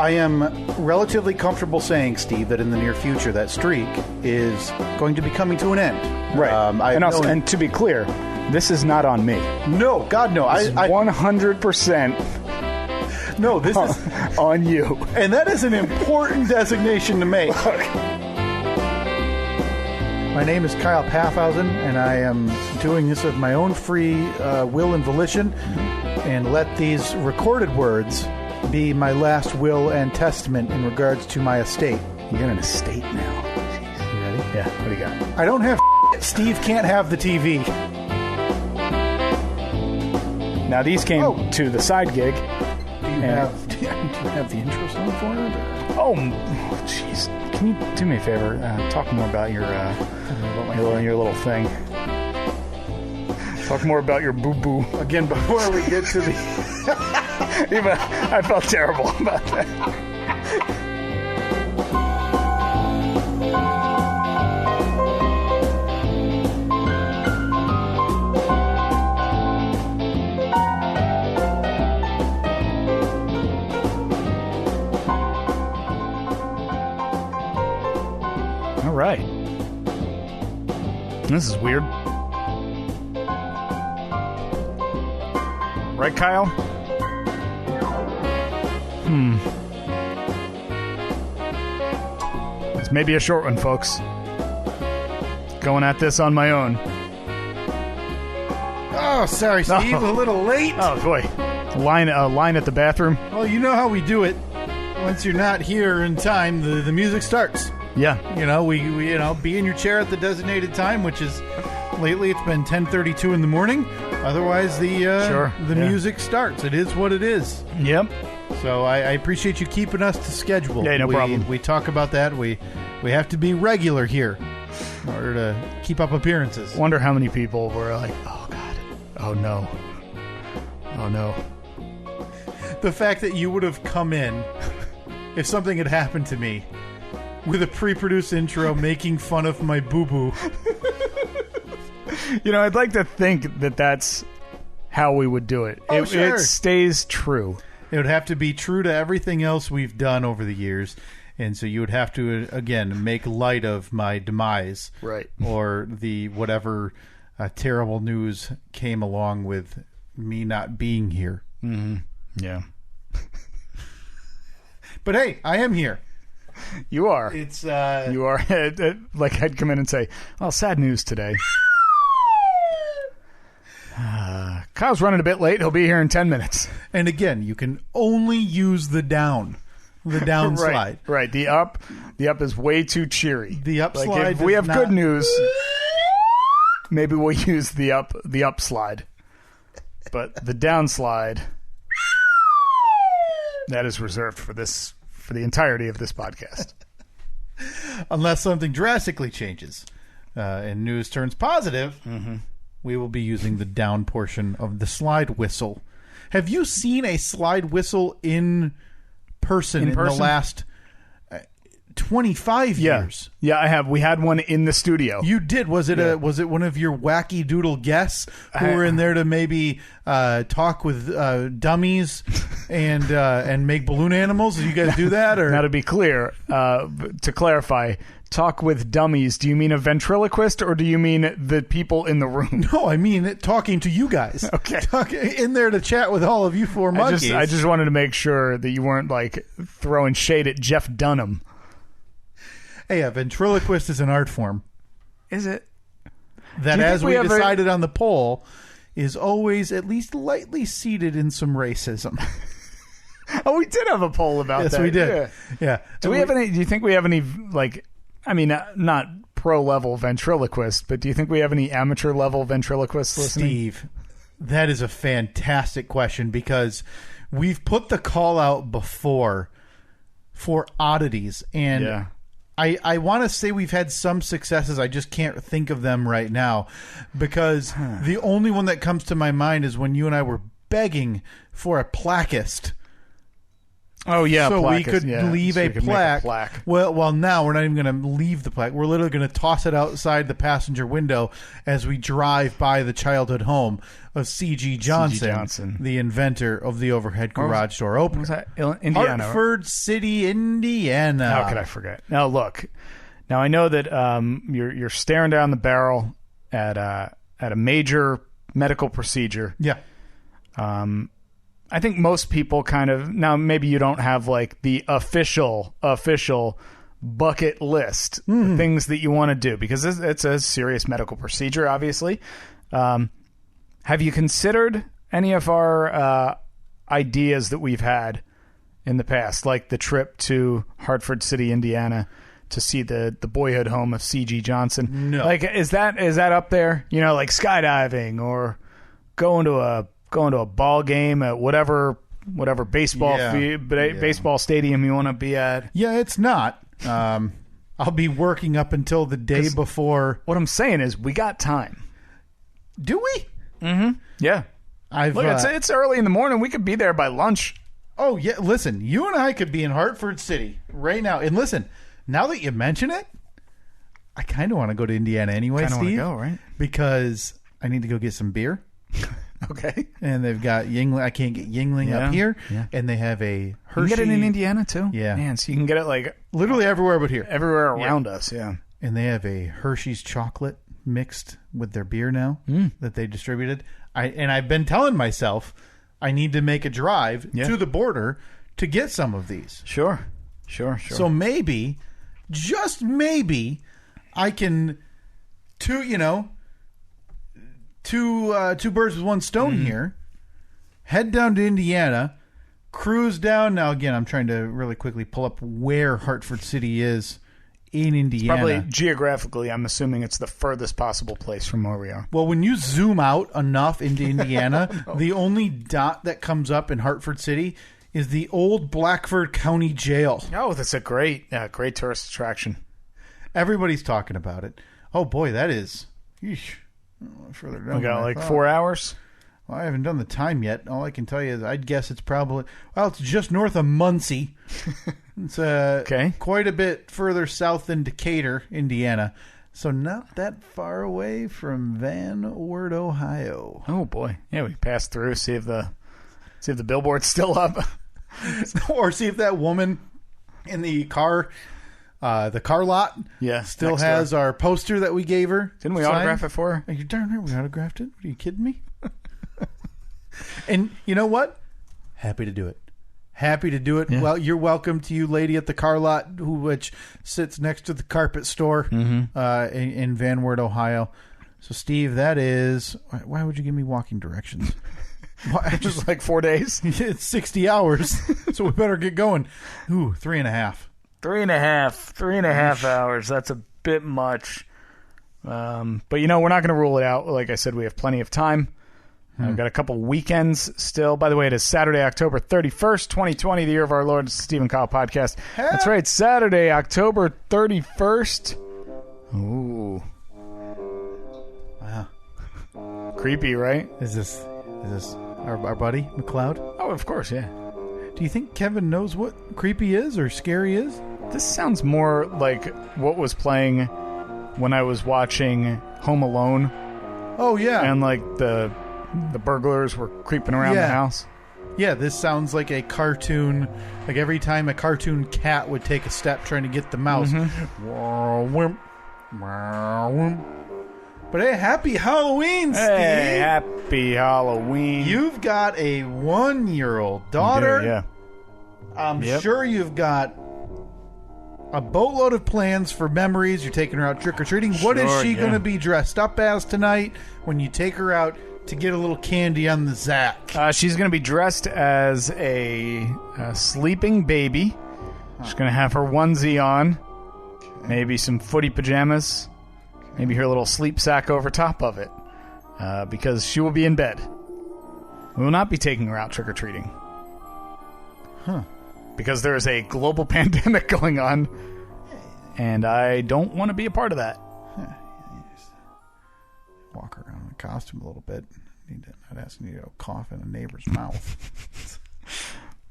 I am relatively comfortable saying, Steve, that in the near future, that streak is going to be coming to an end. Right. And to be clear, this is not on me. No, God, no. This is 100%. No, this is on you. And that is an important designation to make. My name is Kyle Paffhausen, and I am doing this of my own free will and volition, and let these recorded words be my last will and testament in regards to my estate. You got an estate now. Jeez. You ready? Yeah, what do you got? I don't have Steve can't have the TV. Now, these came to the side gig. Do you have the intro song for it? Oh, jeez. Can you do me a favor? Talk more about your little thing. Talk more about your boo-boo. Again, before we get to the... Even I felt terrible about that. All right. This is weird. Right, Kyle? It's maybe a short one, folks. Going at this on my own. Oh, sorry, Steve. A little late. Oh, boy. Line at the bathroom. Well, you know how we do it. Once you're not here in time, the music starts. Yeah. You know, we be in your chair at the designated time, which is lately it's been 10:32 in the morning. Otherwise, the music starts. It is what it is. Yep. So I appreciate you keeping us to schedule. Yeah, no problem. We talk about that. We have to be regular here in order to keep up appearances. Wonder how many people were like, oh, God. Oh, no. Oh, no. The fact that you would have come in if something had happened to me with a pre-produced intro making fun of my boo-boo. You know, I'd like to think that that's how we would do it. Oh, sure. It stays true. It would have to be true to everything else we've done over the years. And so you would have to, again, make light of my demise. Right. Or the whatever terrible news came along with me not being here. Mm-hmm. Yeah. But hey, I am here. You are. It's You are. Like I'd come in and say, "Oh, sad news today." Kyle's running a bit late. He'll be here in 10 minutes. And again, you can only use the down slide. Right. The up is way too cheery. The up like slide. If we have good news, maybe we'll use the up slide. But the down slide, that is reserved for the entirety of this podcast. Unless something drastically changes and news turns positive, we will be using the down portion of the slide whistle. Have you seen a slide whistle in person in the last 25 years? Yeah, I have. We had one in the studio. You did. Was it was it one of your wacky doodle guests who were in there to maybe talk with dummies and make balloon animals? Did you guys do that? Or now, to be clear, to clarify, talk with dummies, do you mean a ventriloquist or do you mean the people in the room? No, I mean talking to you guys. Okay. In there to chat with all of you four monkeys. I just wanted to make sure that you weren't like throwing shade at Jeff Dunham. Hey, a ventriloquist is an art form. Is it? That, as we decided on the poll, is always at least lightly seated in some racism. Oh, we did have a poll about that. Yes, we did. Yeah. Do you think we have any, like, I mean, not pro-level ventriloquists, but do you think we have any amateur-level ventriloquists listening? Steve, that is a fantastic question because we've put the call out before for oddities, and I want to say we've had some successes. I just can't think of them right now because the only one that comes to my mind is when you and I were begging for a plaquist. Oh, yeah. So we plaque could leave a plaque. Well, now we're not even going to leave the plaque. We're literally going to toss it outside the passenger window as we drive by the childhood home of C.G. Johnson, the inventor of the overhead garage door opener. Was that Indiana? Hartford City, Indiana. How could I forget? Now, look. Now, I know that you're staring down the barrel at a major medical procedure. Yeah. I think most people kind of, now maybe you don't have like the official bucket list, the things that you want to do, because it's a serious medical procedure, obviously. Have you considered any of our ideas that we've had in the past, like the trip to Hartford City, Indiana, to see the boyhood home of C.G. Johnson? No. Like, is that up there? You know, like skydiving or going to a ball game at whatever baseball baseball stadium you want to be at? Yeah, it's not. I'll be working up until the day before. What I'm saying is, we got time. Do we? Mm-hmm. Yeah. Look, it's early in the morning. We could be there by lunch. Oh, yeah. Listen, you and I could be in Hartford City right now. And listen, now that you mention it, I kind of want to go to Indiana anyway, Steve. Want to go, right? Because I need to go get some beer. Okay. And they've got Yingling. I can't get Yingling up here. Yeah. And they have a Hershey. You can get it in Indiana, too? Yeah. Man, so you can get it like literally everywhere but here. Everywhere around us, yeah. And they have a Hershey's chocolate mixed with their beer now that they distributed. I've been telling myself I need to make a drive to the border to get some of these. Sure. So maybe, just maybe, I can two birds with one stone here. Head down to Indiana, cruise down. Now again, I'm trying to really quickly pull up where Hartford City is in Indiana. Probably geographically, I'm assuming it's the furthest possible place from where we are. Well, when you zoom out enough into Indiana, the only dot that comes up in Hartford City is the old Blackford County Jail. Oh, that's a great tourist attraction. Everybody's talking about it. Oh boy, that is. Yeesh. Further down. We got like 4 hours. Well, I haven't done the time yet. All I can tell you is I'd guess it's probably, it's just north of Muncie. It's quite a bit further south than Decatur, Indiana. So not that far away from Van Wert, Ohio. Oh boy. Yeah, we passed through, see if the billboard's still up. Or see if that woman in the car lot still has our poster that we gave her. Didn't we autograph it for her? Are you darn right we autographed it? Are you kidding me? And you know what? Happy to do it. Yeah. Well, you're welcome to you lady at the car lot which sits next to the carpet store in Van Wert, Ohio. So Steve, that is, why would you give me walking directions? Just like 4 days? It's 60 hours. So we better get going. Ooh, 3.5. 3.5 hours. That's a bit much. But we're not going to rule it out. Like I said, we have plenty of time. We've got a couple weekends still. By the way, it is Saturday, October 31st, 2020, the year of our Lord. Stephen Kyle podcast. That's right. Saturday, October 31st. Ooh. Wow. Creepy, right? Is this our buddy, MacLeod? Oh, of course, yeah. Do you think Kevin knows what creepy is or scary is? This sounds more like what was playing when I was watching Home Alone. Oh, yeah. And like the burglars were creeping around the house. Yeah, this sounds like a cartoon. Like every time a cartoon cat would take a step trying to get the mouse. But hey, happy Halloween, Steve. Hey, happy Halloween. You've got a 1-year-old daughter. Yeah. I'm sure you've got a boatload of plans for memories. You're taking her out trick-or-treating. What is she going to be dressed up as tonight when you take her out to get a little candy on the Zack? She's going to be dressed as a sleeping baby. She's going to have her onesie on. Okay. Maybe some footy pajamas. Okay. Maybe her little sleep sack over top of it. Because she will be in bed. We will not be taking her out trick-or-treating. Huh. Because there is a global pandemic going on. And I don't want to be a part of that. Walk around in a costume a little bit. Not asking you to cough in a neighbor's mouth.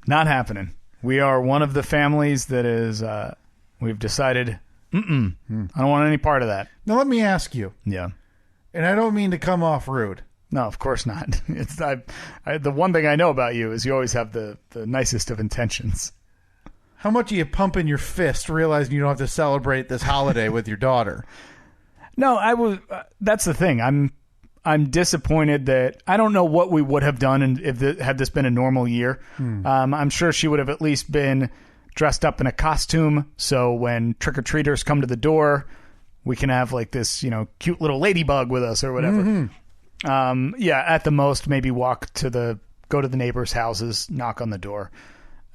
Not happening. We are one of the families that is, we've decided, I don't want any part of that. Now, let me ask you. Yeah. And I don't mean to come off rude. No, of course not. It's the one thing I know about you is you always have the nicest of intentions. How much are you pumping your fist realizing you don't have to celebrate this holiday with your daughter? No, I was. That's the thing. I'm disappointed that I don't know what we would have done had this been a normal year. I'm sure she would have at least been dressed up in a costume. So when trick-or-treaters come to the door, we can have like this, cute little ladybug with us or whatever. At the most, maybe go to the neighbors' houses, knock on the door.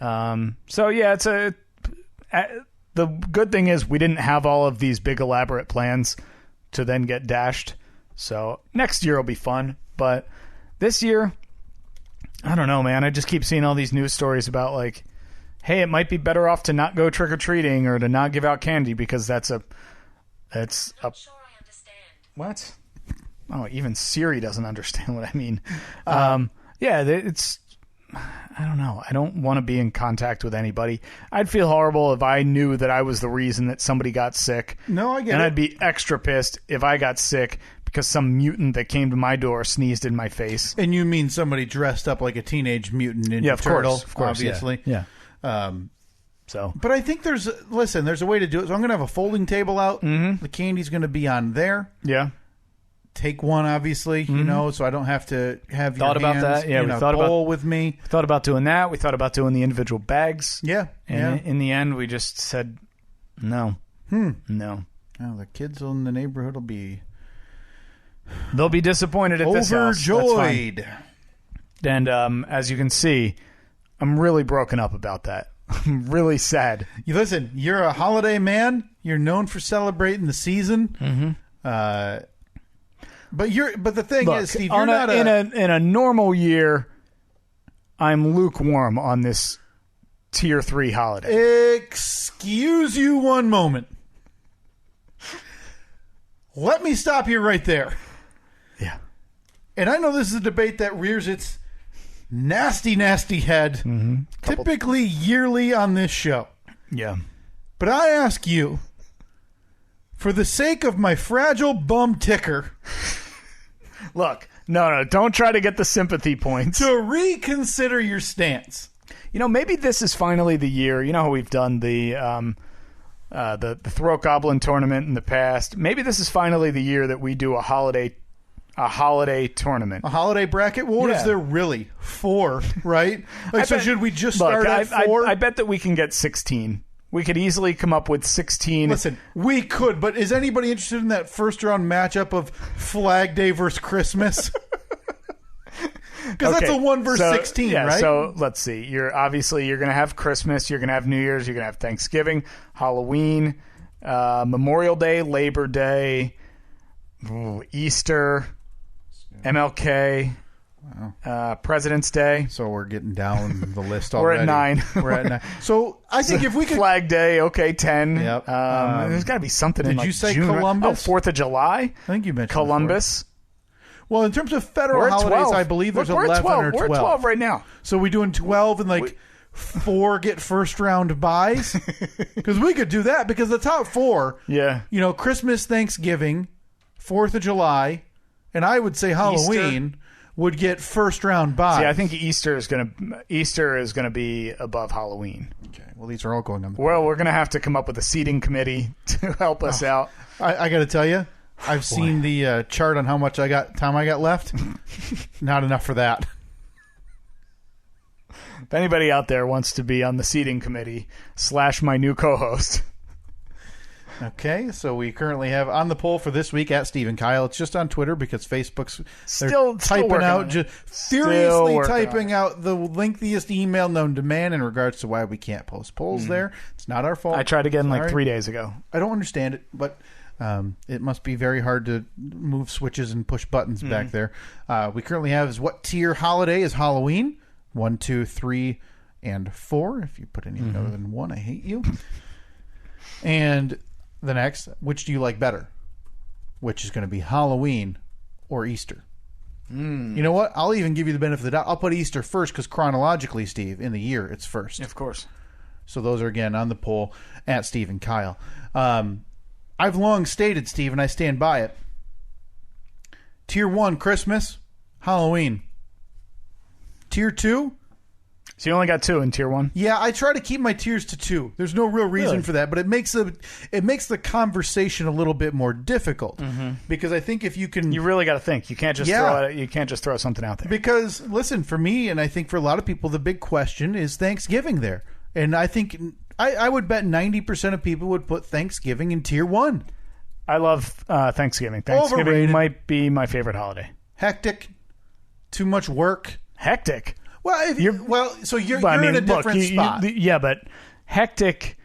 It's the good thing is we didn't have all of these big elaborate plans to then get dashed. So next year will be fun, but this year, I don't know, man. I just keep seeing all these news stories about like, hey, it might be better off to not go trick-or-treating or to not give out candy because that's a Not sure I understand. what? Oh, even Siri doesn't understand what I mean. It's I don't know. I don't want to be in contact with anybody. I'd feel horrible if I knew that I was the reason that somebody got sick. No, I get it. And I'd be extra pissed if I got sick because some mutant that came to my door sneezed in my face. And you mean somebody dressed up like a teenage mutant Ninja Turtle, of course, obviously. Yeah. But I think there's a way to do it. So I'm going to have a folding table out. Mm-hmm. The candy's going to be on there. Yeah. Take one, obviously, so I don't have to have your thought about hands that. Yeah, in we a thought bowl with me. Thought about doing that. We thought about doing the individual bags. Yeah. And in the end, we just said no. No. Oh, the kids in the neighborhood will be they'll be disappointed at this house. Overjoyed. And as you can see, I'm really broken up about that. I'm really sad. Listen, you're a holiday man. You're known for celebrating the season. Mm-hmm. But the thing is, Steve, you're not in a normal year. I'm lukewarm on this tier 3 holiday. Excuse you one moment. Let me stop you right there. Yeah. And I know this is a debate that rears its nasty head, typically yearly on this show. Yeah. But I ask you, for the sake of my fragile bum ticker, look, no, don't try to get the sympathy points. To reconsider your stance. Maybe this is finally the year. You know how we've done the Throat Goblin tournament in the past. Maybe this is finally the year that we do a holiday tournament. A holiday bracket? Well, what is there really? 4, right? Should we just start at 4? I bet that we can get 16. We could easily come up with 16. Listen, we could, but is anybody interested in that first-round matchup of Flag Day versus Christmas? Because that's a 1 versus 16, right? So let's see. You're going to have Christmas. You're going to have New Year's. You're going to have Thanksgiving, Halloween, Memorial Day, Labor Day, Easter, MLK, President's Day. So we're getting down the list already. We're at 9. So I think if we could... Flag Day, okay, 10. Yep. There's got to be something in Did you say June, Columbus? Right? 4th of July? I think you mentioned Columbus. Well, in terms of federal holidays, I believe there's 11 or 12. We're at 12 right now. So we doing 12 and 4 get first round buys? Because we could do that because the top 4, Christmas, Thanksgiving, 4th of July, and I would say Halloween would get first round buys. See, I think Easter is gonna be above Halloween. Okay. Well, these are all going on. Well, we're gonna have to come up with a seating committee to help us out. I got to tell you, I've seen the chart on how much time I got left. Not enough for that. If anybody out there wants to be on the seating committee / my new co-host. Okay, so we currently have on the poll for this week at Stephen Kyle. It's just on Twitter because Facebook's still typing out, just furiously typing out the lengthiest email known to man in regards to why we can't post polls there. It's not our fault. I tried again 3 days ago. I don't understand it, but it must be very hard to move switches and push buttons back there. We currently have is what tier holiday is Halloween? 1, 2, 3, and 4. If you put anything other than 1, I hate you. And the next, which do you like better? Which is going to be Halloween or Easter? You know what? I'll even give you the benefit of the doubt. I'll put Easter first because chronologically, Steve, in the year, it's first. Of course. So those are, again, on the poll at Steve and Kyle. I've long stated, Steve, and I stand by it. Tier 1, Christmas, Halloween. Tier 2? So you only got 2 in tier 1? Yeah, I try to keep my tiers to 2. There's no real reason for that, but it makes the conversation a little bit more difficult. Because I think if you can... You really got to think. You can't just throw something out there. Because, listen, for me, and I think for a lot of people, the big question is Thanksgiving there. And I think... I would bet 90% of people would put Thanksgiving in tier 1. I love Thanksgiving. Thanksgiving Overrated. might be my favorite holiday. Hectic. Too much work. Hectic? Well, you're in a different spot. Yeah, but hectic...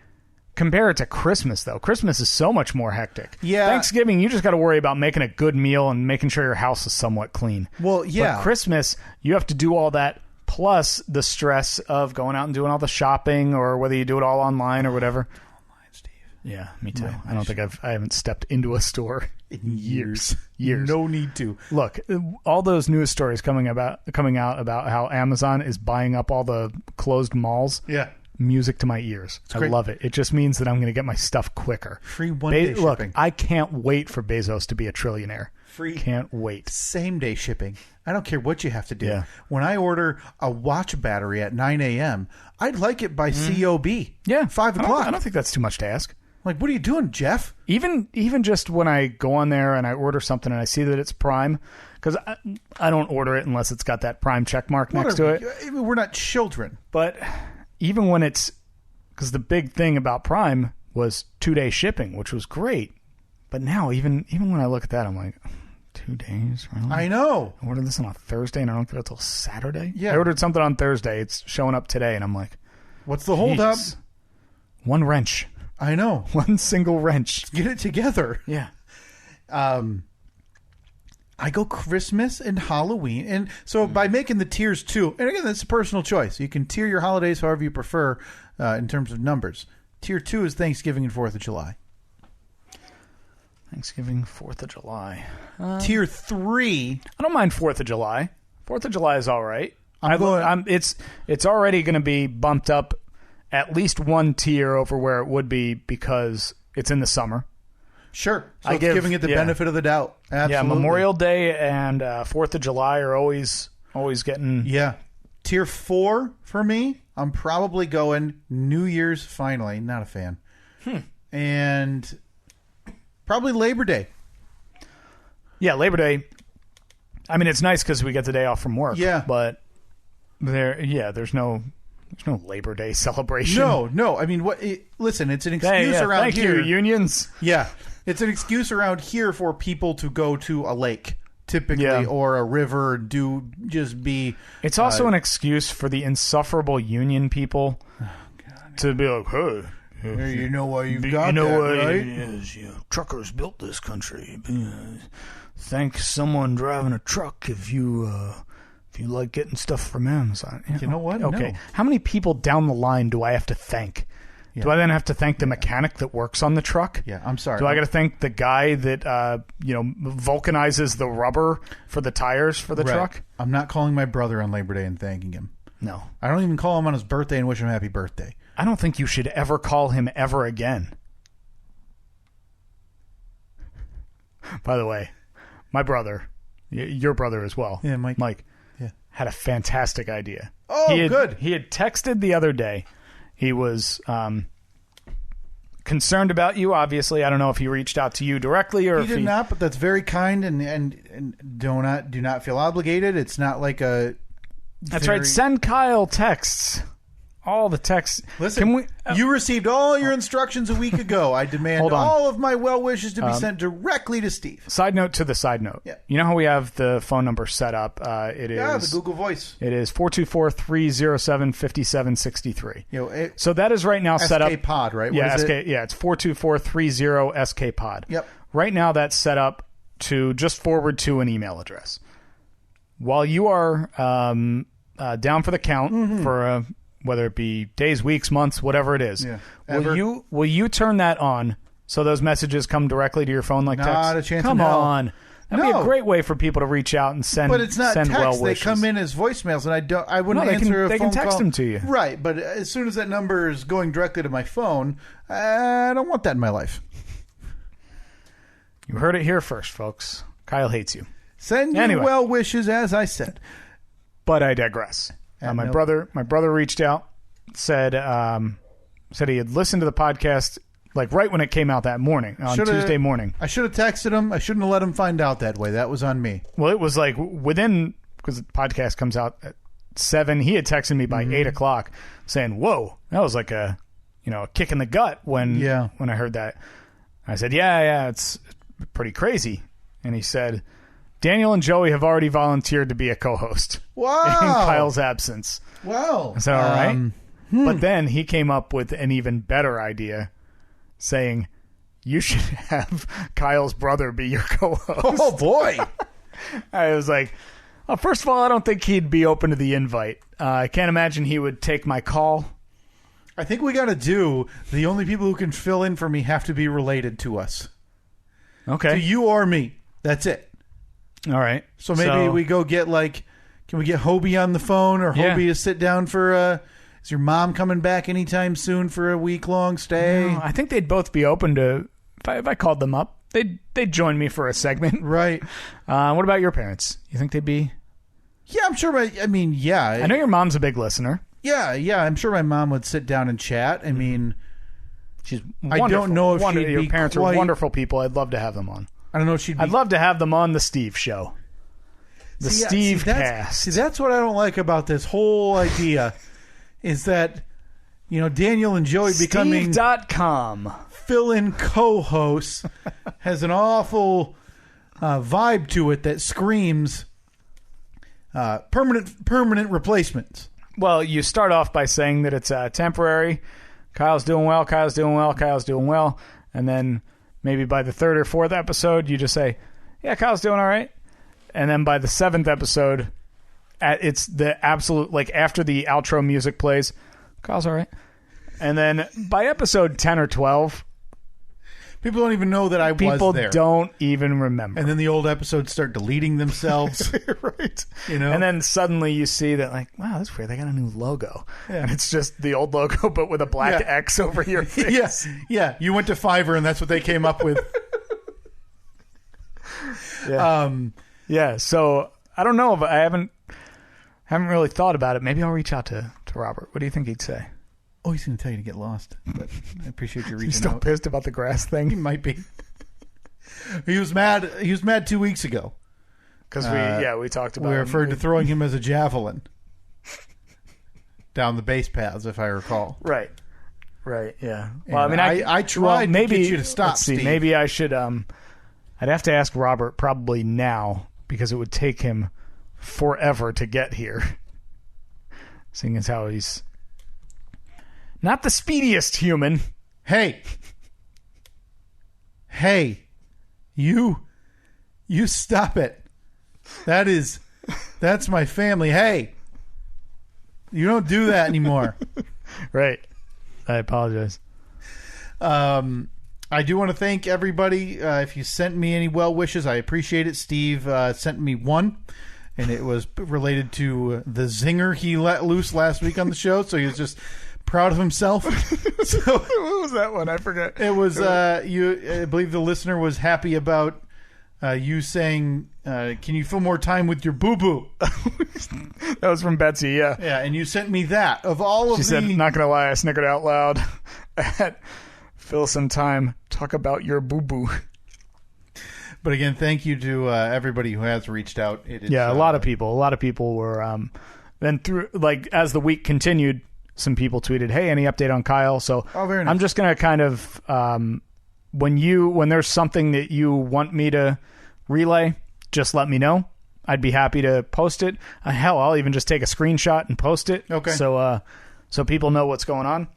Compare it to Christmas, though. Christmas is so much more hectic. Yeah. Thanksgiving, you just got to worry about making a good meal and making sure your house is somewhat clean. Well, yeah. But Christmas, you have to do all that, plus the stress of going out and doing all the shopping, or whether you do it all online or whatever. Online, Steve. Yeah, me too. I don't think I haven't stepped into a store in years. No need to. Look, all those news stories coming out about how Amazon is buying up all the closed malls. Yeah. Music to my ears. I love it. It just means that I'm going to get my stuff quicker. Free one-day shipping. Look, I can't wait for Bezos to be a trillionaire. Free. Can't wait. Same-day shipping. I don't care what you have to do. Yeah. When I order a watch battery at 9 a.m., I'd like it by COB. Yeah. 5 o'clock. I don't think that's too much to ask. Like, what are you doing, Jeff? Even just when I go on there and I order something and I see that it's Prime, because I don't order it unless it's got that Prime check mark next to it. We're not children. But even when it's... Because the big thing about Prime was 2-day shipping, which was great. But now, even when I look at that, I'm like, 2 days? Really? I know. I ordered this on a Thursday and I don't get it till Saturday? Yeah. I ordered something on Thursday. It's showing up today and I'm like... What's the holdup? One wrench. I know. One single wrench. Get it together. Yeah. I go Christmas and Halloween. And so by making the tiers 2, and again, that's a personal choice. You can tier your holidays however you prefer in terms of numbers. Tier 2 is Thanksgiving and 4th of July. Thanksgiving, 4th of July. Tier 3. I don't mind 4th of July. 4th of July is all right. It's already going to be bumped up at least one tier over where it would be because it's in the summer. Sure. So giving it the benefit of the doubt. Absolutely. Yeah, Memorial Day and 4th of July are always getting... Yeah. Tier 4 for me, I'm probably going New Year's finally. Not a fan. And probably Labor Day. Yeah, Labor Day. I mean, it's nice because we get the day off from work. Yeah. But there's no Labor Day celebration. No. I mean, listen, it's an excuse around Thank here. you, unions. Yeah. It's an excuse around here for people to go to a lake, typically, or a river, It's also an excuse for the insufferable union people to be like, hey, you know why you've got that, right? Yes, truckers built this country. Thank someone driving a truck if you like getting stuff from Amazon. You know what? Okay. No. How many people down the line do I have to thank? Yeah. Do I then have to thank the mechanic that works on the truck? Yeah, I'm sorry. Do I got to thank the guy that vulcanizes the rubber for the tires for the truck? I'm not calling my brother on Labor Day and thanking him. No. I don't even call him on his birthday and wish him happy birthday. I don't think you should ever call him ever again. By the way, my brother, your brother as well. Yeah, Mike. Had a fantastic idea. Oh, good. He had texted the other day. He was concerned about you, obviously. I don't know if he reached out to you directly or he did not, but that's very kind and do not feel obligated. It's not like a... That's right. Send Kyle texts. All the texts. Listen, you received all your instructions a week ago. I demand all of my well wishes to be sent directly to Steve. Side note to the side note. Yeah. You know how we have the phone number set up? It is the Google Voice. It is 424-307-5763. So that is right now set up. SK Pod, right? Yeah, it's 424-30 SK Pod. Yep. Right now that's set up to just forward to an email address. While you are down for the count for whether it be days, weeks, months, whatever it is. Yeah. Will you turn that on so those messages come directly to your phone like text? Not a chance Come in hell. on. That'd be a great way for people to reach out and send. But it's not send text. well They wishes. come in as voicemails, and I wouldn't answer a phone call. They can text them to you. Right, but as soon as that number is going directly to my phone, I don't want that in my life. You heard it here first, folks. Kyle hates you. Send your well wishes, as I said. But I digress. My brother reached out, said he had listened to the podcast like right when it came out that morning, on Tuesday morning. I should have texted him. I shouldn't have let him find out that way. That was on me. Well, it was like because the podcast comes out at 7. He had texted me by 8 o'clock saying, "Whoa, that was like a kick in the gut when I heard that." I said, "Yeah, it's pretty crazy." And he said, "Daniel and Joey have already volunteered to be a co-host." Wow. In Kyle's absence. Wow. I said, all right. But then he came up with an even better idea, saying, "You should have Kyle's brother be your co-host." Oh, boy. I was like, well, first of all, I don't think he'd be open to the invite. I can't imagine he would take my call. I think we got to do the only people who can fill in for me have to be related to us. Okay. To you or me. That's it. All right. So maybe we go get can we get Hobie on the phone, or Hobie to sit down for is your mom coming back anytime soon for a week-long stay? No, I think they'd both be open to, if I called them up, they'd join me for a segment. Right. What about your parents? You think they'd be? Yeah, I'm sure. I know your mom's a big listener. Yeah, I'm sure my mom would sit down and chat. I mean, she's wonderful. I don't know if your parents are wonderful people. I'd love to have them on. I don't know if she'd be... I'd love to have them on the Steve Show. The Steve cast. See, that's what I don't like about this whole idea is that, Daniel and Joey becoming Steve.com fill-in co-hosts has an awful vibe to it that screams permanent replacements. Well, you start off by saying that it's temporary. Kyle's doing well. And then maybe by the 3rd or 4th episode, you just say, "Yeah, Kyle's doing all right." And then by the 7th episode, it's the absolute, after the outro music plays, "Kyle's all right." And then by episode 10 or 12, people don't even know that I was there. People don't even remember. And then the old episodes start deleting themselves. Right. And then suddenly you see that, wow, that's weird. They got a new logo. Yeah. And it's just the old logo, but with a black X over your face. Yes. Yeah. You went to Fiverr and that's what they came up with. Yeah. So I don't know if I haven't really thought about it. Maybe I'll reach out to Robert. What do you think he'd say? Oh, he's going to tell you to get lost. But I appreciate you reaching out. He's still pissed about the grass thing? He might be. He was mad. He was mad 2 weeks ago. Because we talked about we referred to throwing him as a javelin down the base paths, if I recall. Right. Yeah. Well, I tried to get you to stop. Let's see. Steve. Maybe I should. I'd have to ask Robert probably now because it would take him forever to get here. Seeing as how he's not the speediest human. Hey, you stop it. That's my family. Hey, you don't do that anymore. Right. I apologize. I do want to thank everybody. If you sent me any well wishes, I appreciate it. Steve sent me one, and it was related to the zinger he let loose last week on the show. So he was just proud of himself. So, what was that one? I forget. It was I believe the listener was happy about you saying, "Can you fill more time with your boo boo?" That was from Betsy. Yeah. Yeah, and you sent me that of all of She said, "Not gonna lie, I snickered out loud at fill some time. Talk about your boo boo." But again, thank you to everybody who has reached out. A lot of people were. Then through as the week continued, some people tweeted, "Hey, any update on Kyle?" So very nice. I'm just gonna kind of when there's something that you want me to relay, just let me know. I'd be happy to post it. Hell, I'll even just take a screenshot and post it. Okay. So people know what's going on.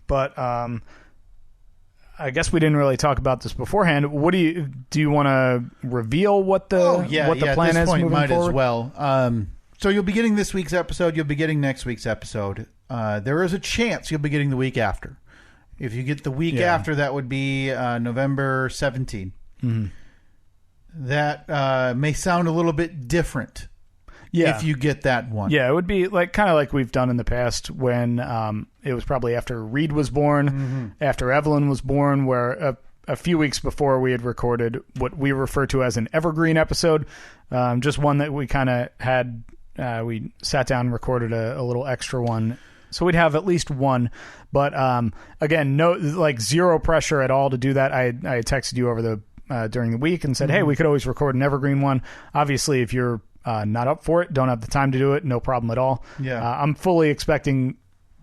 But I guess we didn't really talk about this beforehand. What do you want to reveal what the plan at this is point, moving might forward? as well. So you'll be getting this week's episode. You'll be getting next week's episode. There is a chance you'll be getting the week after. If you get the week after, that would be November 17th. Mm-hmm. that may sound a little bit different. Yeah. If you get that one. Yeah, it would be kind of like we've done in the past when it was probably after Reed was born, after Evelyn was born, where a few weeks before we had recorded what we refer to as an evergreen episode, just one that we kind of had, we sat down and recorded a little extra one. So we'd have at least one. But again, no, zero pressure at all to do that. I had texted you over during the week and said, hey, we could always record an evergreen one. Obviously, if you're not up for it, don't have the time to do it, no problem at all. Yeah. I'm fully expecting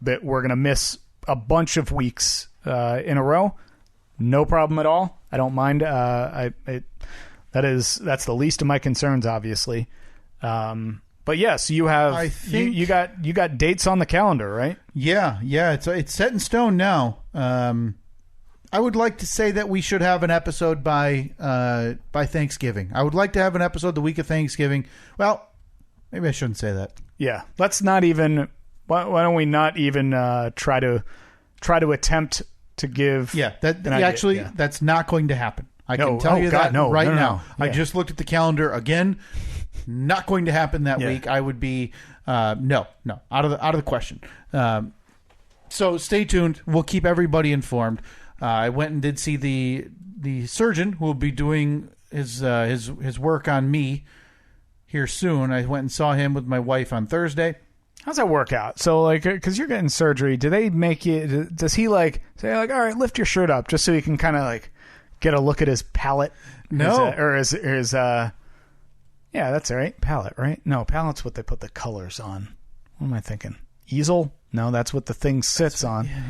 that we're going to miss a bunch of weeks in a row. No problem at all. I don't mind. That's the least of my concerns, obviously. But yes, you have. I think you got dates on the calendar, right? Yeah. It's set in stone now. I would like to say that we should have an episode by Thanksgiving. I would like to have an episode the week of Thanksgiving. Well, maybe I shouldn't say that. Yeah, let's not even. Why don't we not even try to attempt to give? Yeah, that's not going to happen. I can tell you that now. Yeah. I just looked at the calendar again. Not going to happen that week. I would be no out of the question. So stay tuned. We'll keep everybody informed. I went and did see the surgeon who will be doing his work on me here soon. I went and saw him with my wife on Thursday. How's that work out? So, because you're getting surgery, do they make you? Does he say all right, lift your shirt up just so you can kind of get a look at his palate? No, yeah, that's all right. Palette, right? No, palette's what they put the colors on. What am I thinking? Easel? No, that's what the thing sits on. Yeah.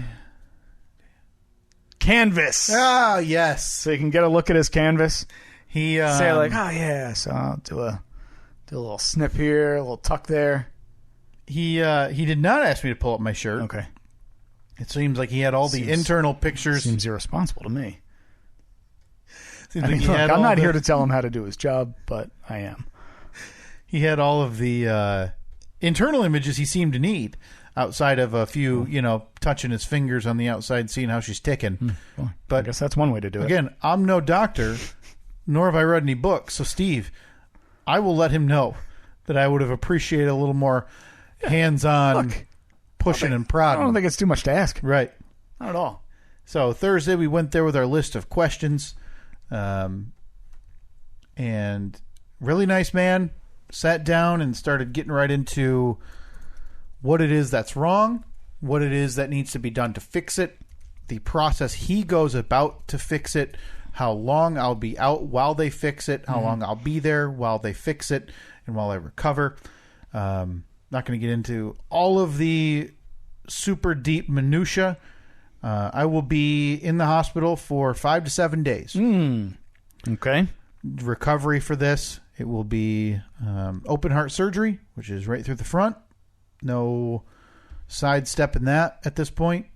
Canvas. Ah, yes. So you can get a look at his canvas. He say oh yeah. So I'll do a little snip here, a little tuck there. He did not ask me to pull up my shirt. Okay. It seems like he had all the internal pictures. Seems irresponsible to me. I'm not here to tell him how to do his job, but I am. He had all of the internal images he seemed to need, outside of a few, touching his fingers on the outside, seeing how she's ticking. Well, but I guess that's one way to do it. Again, I'm no doctor, nor have I read any books. So, Steve, I will let him know that I would have appreciated a little more hands-on pushing and prodding. I don't think it's too much to ask. Right. Not at all. So, Thursday, we went there with our list of questions. And really nice man, sat down and started getting right into what it is that's wrong, what it is that needs to be done to fix it, the process he goes about to fix it, how long I'll be out while they fix it, how long I'll be there while they fix it, and while I recover. Not going to get into all of the super deep minutia. I will be in the hospital for 5 to 7 days. Okay. Recovery for this. It will be open heart surgery, which is right through the front. No sidestep in that at this point.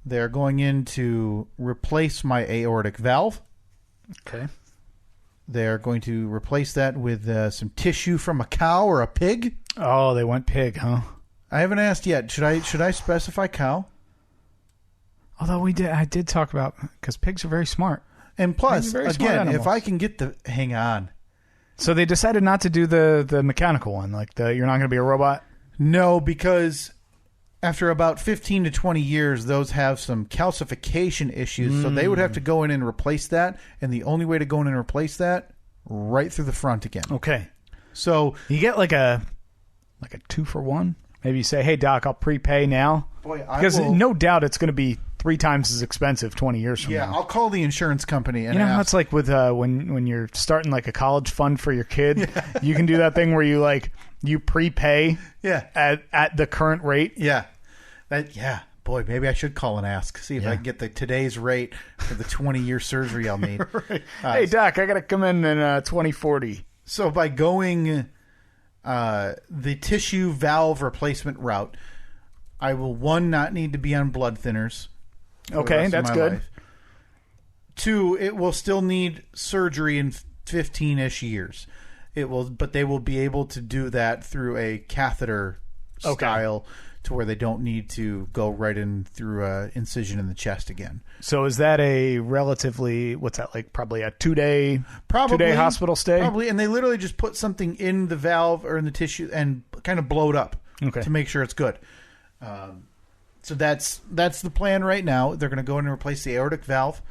They're going in to replace my aortic valve. Okay. They're going to replace that with some tissue from a cow or a pig. Oh, they went pig, huh? I haven't asked yet. Should I specify cow? Although I did talk about, because pigs are very smart. And plus, again, if I can get the... Hang on. So they decided not to do the mechanical one, you're not going to be a robot? No, because after about 15 to 20 years, those have some calcification issues, so they would have to go in and replace that, and the only way to go in and replace that, right through the front again. Okay. So you get like a 2-for-1? Maybe you say, hey, Doc, I'll prepay now. Boy, because no doubt it's going to be 3 times as expensive 20 years from now. Yeah, I'll call the insurance company and how it's like with when you're starting like a college fund for your kid, you can do that thing where you prepay at the current rate. Yeah. Boy, maybe I should call and ask. See if I can get today's rate for the 20-year surgery I'll need. Right. Hey, Doc, I got to come in 2040. So by going the tissue valve replacement route, I will, 1, not need to be on blood thinners. Okay, that's good. Life. 2, it will still need surgery in 15-ish years. It will, but they will be able to do that through a catheter style to where they don't need to go right in through an incision in the chest again. So is that a relatively, what's that, like probably a 2-day hospital stay? Probably, and they literally just put something in the valve or in the tissue and kind of blow it up to make sure it's good. So that's the plan right now. They're going to go in and replace the aortic valve.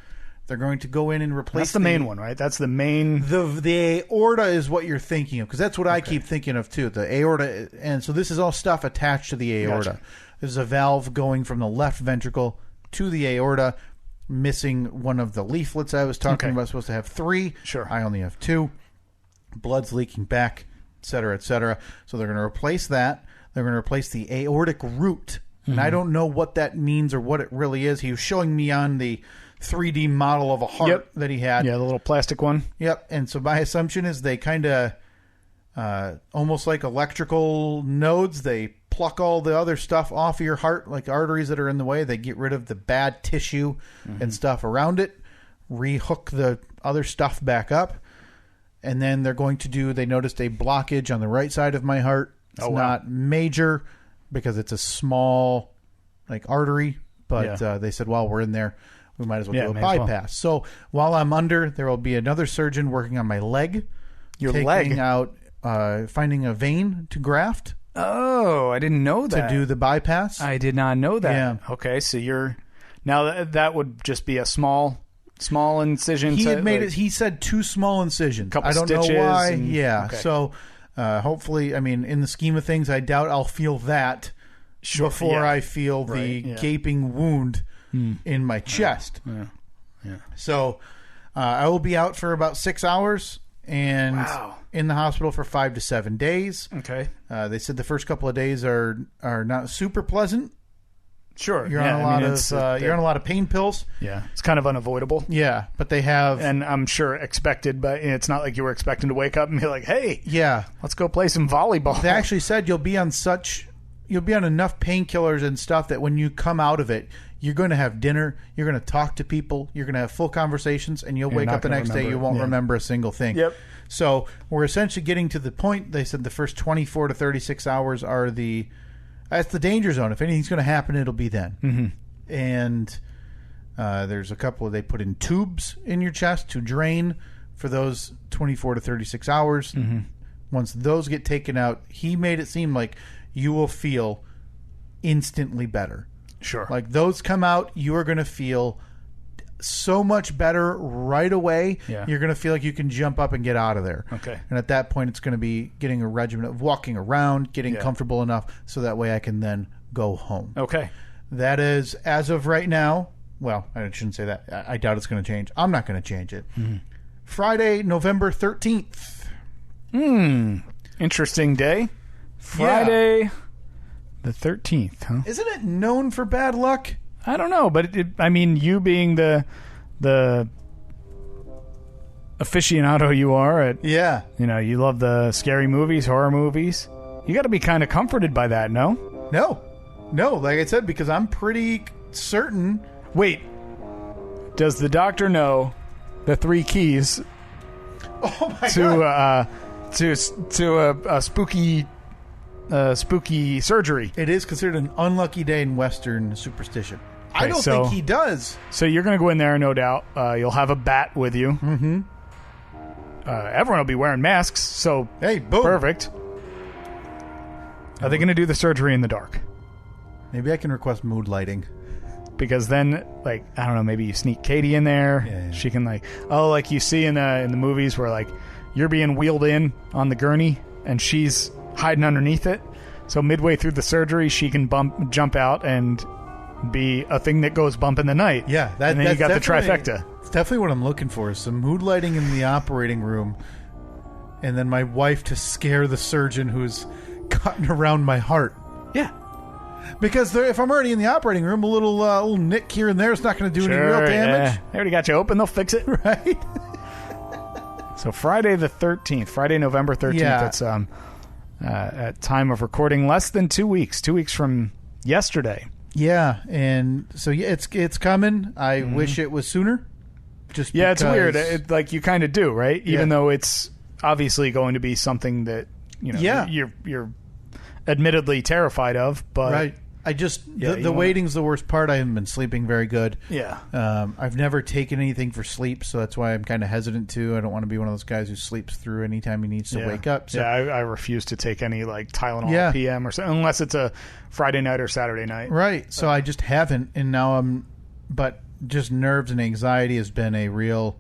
They're going to go in and replace... That's the main one, right? That's the main... The aorta is what you're thinking of, because that's what I keep thinking of, too. The aorta... And so this is all stuff attached to the aorta. Gotcha. There's a valve going from the left ventricle to the aorta, missing one of the leaflets I was talking about. Supposed to have 3. Sure. I only have 2. Blood's leaking back, et cetera, et cetera. So they're going to replace that. They're going to replace the aortic root. And I don't know what that means or what it really is. He was showing me on the 3D model of a heart that he had. Yeah, the little plastic one. Yep. And so my assumption is they kind of, almost like electrical nodes, they pluck all the other stuff off of your heart, like arteries that are in the way. They get rid of the bad tissue and stuff around it, rehook the other stuff back up. And then they're going to do, they noticed a blockage on the right side of my heart. It's not major because it's a small like artery, but they said, while we're in there, we might as well do a bypass. So while I'm under, there will be another surgeon working on my leg. Taking out, finding a vein to graft. Oh, I didn't know that. To do the bypass. I did not know that. Yeah. Okay, so you're... Now that would just be a small incision. He had made it... He said 2 small incisions. Couple I don't stitches know why. and- Okay. So hopefully, I mean, in the scheme of things, I doubt I'll feel that before I feel the gaping wound in my chest. Yeah. So I will be out for about 6 hours and in the hospital for 5 to 7 days. Okay. They said the first couple of days are not super pleasant. Sure. You're on a lot of pain pills. Yeah. It's kind of unavoidable. Yeah, but they have, and I'm sure expected, but it's not like you were expecting to wake up and be like, "Hey, yeah, let's go play some volleyball." They actually said you'll be on enough painkillers and stuff that when you come out of it, you're going to have dinner, you're going to talk to people, you're going to have full conversations, and you'll wake up the next day, you won't remember a single thing. Yep. So we're essentially getting to the point. They said the first 24 to 36 hours are that's the danger zone. If anything's going to happen, it'll be then. Mm-hmm. And there's a couple they put in tubes in your chest to drain for those 24 to 36 hours. Mm-hmm. Once those get taken out, he made it seem like you will feel instantly better. Sure. Like those come out, you are going to feel so much better right away. Yeah. You're going to feel like you can jump up and get out of there. Okay. And at that point, it's going to be getting a regimen of walking around, getting comfortable enough so that way I can then go home. Okay. That is, as of right now, well, I shouldn't say that. I doubt it's going to change. I'm not going to change it. Mm-hmm. Friday, November 13th. Interesting day. Friday the 13th, huh? Isn't it known for bad luck? I don't know, but I mean, you being the aficionado you are you love the scary movies, horror movies. You got to be kind of comforted by that, no? No, like I said, because I'm pretty certain. Wait, does the doctor know the 3 keys God. to a spooky surgery? It is considered an unlucky day in Western superstition. Okay, I don't think he does. So you're going to go in there, no doubt. You'll have a bat with you. Mm-hmm. Everyone will be wearing masks, so hey, boom. Perfect. Are they going to do the surgery in the dark? Maybe I can request mood lighting. Because then, like, I don't know, maybe you sneak Katie in there. Yeah. She can, like, like you see in the movies where, like, you're being wheeled in on the gurney and she's hiding underneath it. So midway through the surgery, she can jump out and be a thing that goes bump in the night. Yeah, and then you got the trifecta. It's definitely what I'm looking for, is some mood lighting in the operating room, and then my wife to scare the surgeon who's cutting around my heart. Yeah. Because if I'm already in the operating room, a little nick here and there is not going to do any real damage. Yeah. They already got you open. They'll fix it. Right? So Friday the 13th, Friday, November 13th. Yeah. That's at time of recording, less than 2 weeks. 2 weeks from yesterday. Yeah, and so it's coming. I wish it was sooner. Just it's weird. Like you kind of do, right? Even though it's obviously going to be something that you're admittedly terrified of, but the waiting's the worst part. I haven't been sleeping very good. Yeah. I've never taken anything for sleep, so that's why I'm kind of hesitant to. I don't want to be one of those guys who sleeps through any time he needs to wake up. So. Yeah, I refuse to take any like Tylenol PM or something unless it's a Friday night or Saturday night. Right. So I just haven't, and now but just nerves and anxiety has been a real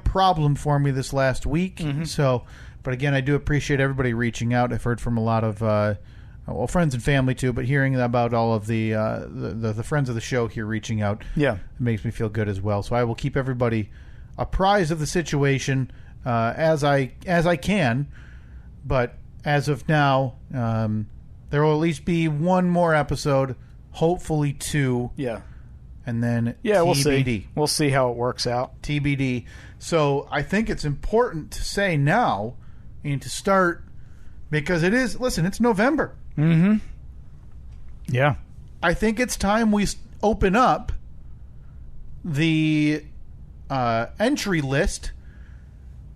problem for me this last week. Mm-hmm. So, but again, I do appreciate everybody reaching out. I've heard from a lot of friends and family too, but hearing about all of the friends of the show here reaching out, it makes me feel good as well. So I will keep everybody apprised of the situation as I can. But as of now, there will at least be one more episode, hopefully 2. Yeah. And then TBD. We'll see how it works out. TBD. So I think it's important to say now and to start, because it's November. Mm-hmm. Yeah. I think it's time we open up the entry list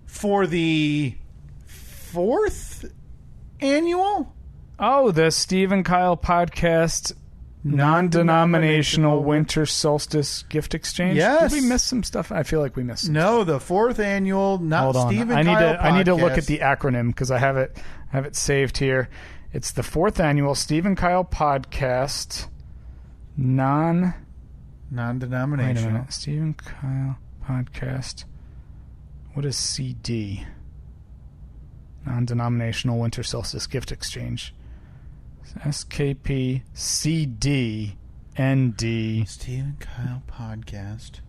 for the 4th annual. Oh, the Steve and Kyle podcast non-denominational winter solstice gift exchange. Yes. Did we miss some stuff? I feel like we missed some stuff. The 4th annual Hold on. Steve and Kyle podcast. I need to look at the acronym because I have it saved here. It's the 4th annual Steve and Kyle podcast non-denominational. Wait a minute. Steve and Kyle podcast. What is CD? Non-denominational winter solstice gift exchange. SKP CD ND. Steve and Kyle podcast.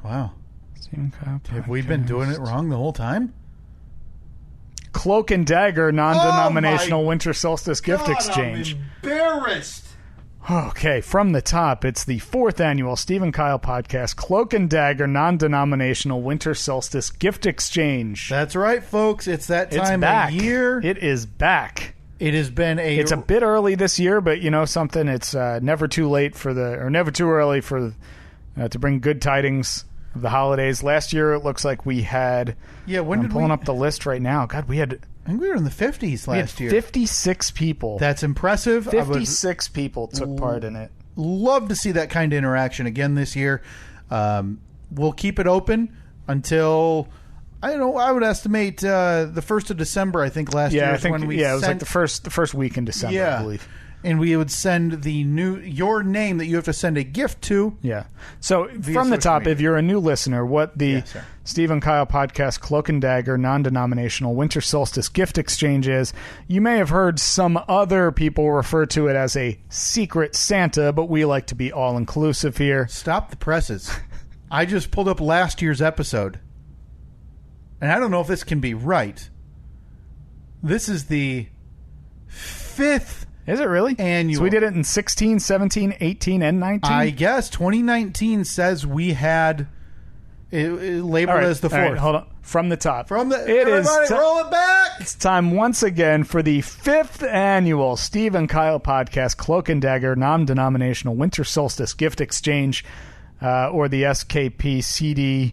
Wow. Steve and Kyle podcast. Have we been doing it wrong the whole time? Cloak and Dagger non-denominational winter solstice gift exchange. I'm embarrassed. Okay, from the top, it's the 4th annual Steve and Kyle podcast Cloak and Dagger non-denominational winter solstice gift exchange. That's right, folks. It's that time of year. It is back. It has been It's a bit early this year, but you know something. It's never too late never too early for to bring good tidings of the holidays. Last year, it looks like we had. Yeah, I'm pulling up the list right now. God, we had. I think we were in the 50s last year. 56 people. That's impressive. 56 people took part in it. Love to see that kind of interaction again this year. We'll keep it open until. I don't know. I would estimate the 1st of December. I think last year. I think it was like the first week in December. I believe. And we would send your name that you have to send a gift to. Yeah. So from the top, if you're a new listener, what the Steve and Kyle podcast Cloak and Dagger non-denominational winter solstice gift exchange is, you may have heard some other people refer to it as a secret Santa, but we like to be all inclusive here. Stop the presses. I just pulled up last year's episode. And I don't know if this can be right. This is the 5th Is it really? annual. So we did it in 16, 17, 18, and 19? I guess 2019 says we had it labeled as the 4th. All right, hold on. From the top. Roll it back. It's time once again for the 5th annual Steve and Kyle podcast Cloak and Dagger non-denominational winter solstice gift exchange, or the SKP CD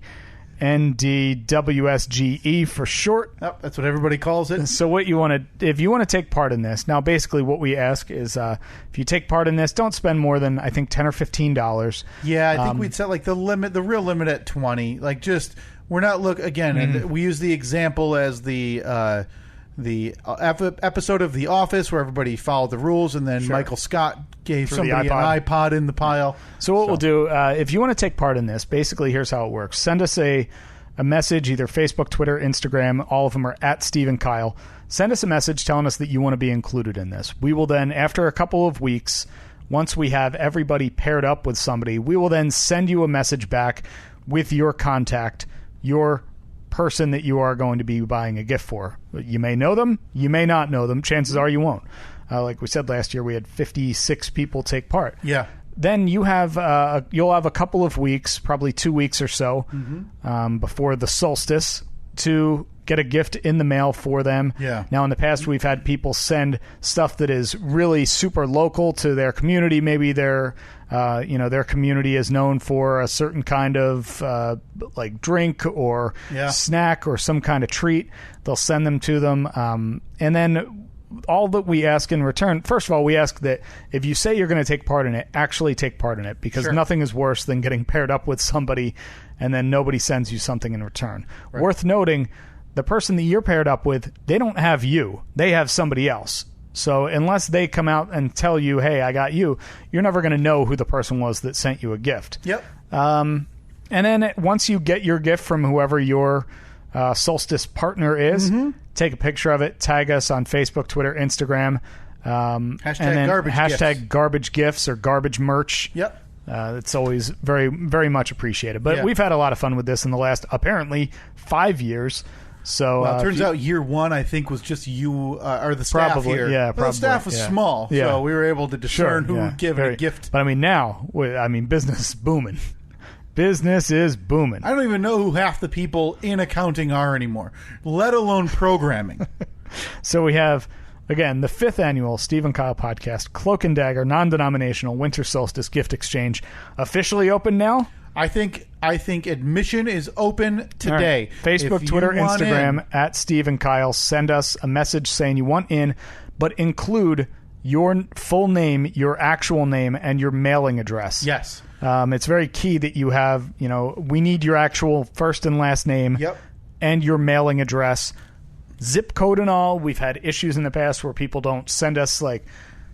NDWSGE for short. Oh, that's what everybody calls it. So what you want to, if you want to take part in this, now basically what we ask is, if you take part in this, don't spend more than I think $10 or $15. Yeah, I think we'd set like the real limit at 20. Like just we're not and we use the example as the episode of The Office where everybody followed the rules, and then Michael Scott gave somebody an iPod in the pile. So what we'll do, if you want to take part in this, basically here's how it works. Send us a message, either Facebook, Twitter, Instagram. All of them are at Steve and Kyle. Send us a message telling us that you want to be included in this. We will then, after a couple of weeks, once we have everybody paired up with somebody, we will then send you a message back with your contact, your person that you are going to be buying a gift for. You may know them, you may not know them. Chances are you won't. Like we said last year, we had 56 people take part. Yeah. Then you'll have a couple of weeks, probably 2 weeks or so, before the solstice, to get a gift in the mail for them. Yeah. Now, in the past, we've had people send stuff that is really super local to their community. Maybe their community is known for a certain kind of like drink or snack or some kind of treat. They'll send them to them, and then all that we ask in return, first of all, we ask that if you say you're going to take part in it, actually take part in it, because nothing is worse than getting paired up with somebody and then nobody sends you something in return. Right. Worth noting, the person that you're paired up with, they don't have you. They have somebody else. So unless they come out and tell you, hey, I got you, you're never going to know who the person was that sent you a gift. Yep. And then once you get your gift from whoever your Solstice partner is, take a picture of it, tag us on Facebook, Twitter, Instagram. Hashtag garbage gifts or garbage merch. Yep. It's always very, very much appreciated. But we've had a lot of fun with this in the last, apparently, 5 years. So it turns out year one, I think, was just you or the staff probably, here. Yeah, well, probably, the staff was small, so we were able to discern who would give a gift. But I mean, now, business is booming. Business is booming. I don't even know who half the people in accounting are anymore, let alone programming. So we have, again, the 5th annual Steve and Kyle podcast, Cloak and Dagger, non-denominational Winter Solstice gift exchange, officially open now. I think admission is open today. Right. Facebook, Twitter, Instagram, at Steve and Kyle. Send us a message saying you want in, but include your full name, your actual name, and your mailing address. Yes. It's very key that you have, we need your actual first and last name and your mailing address. Zip code and all. We've had issues in the past where people don't send us, they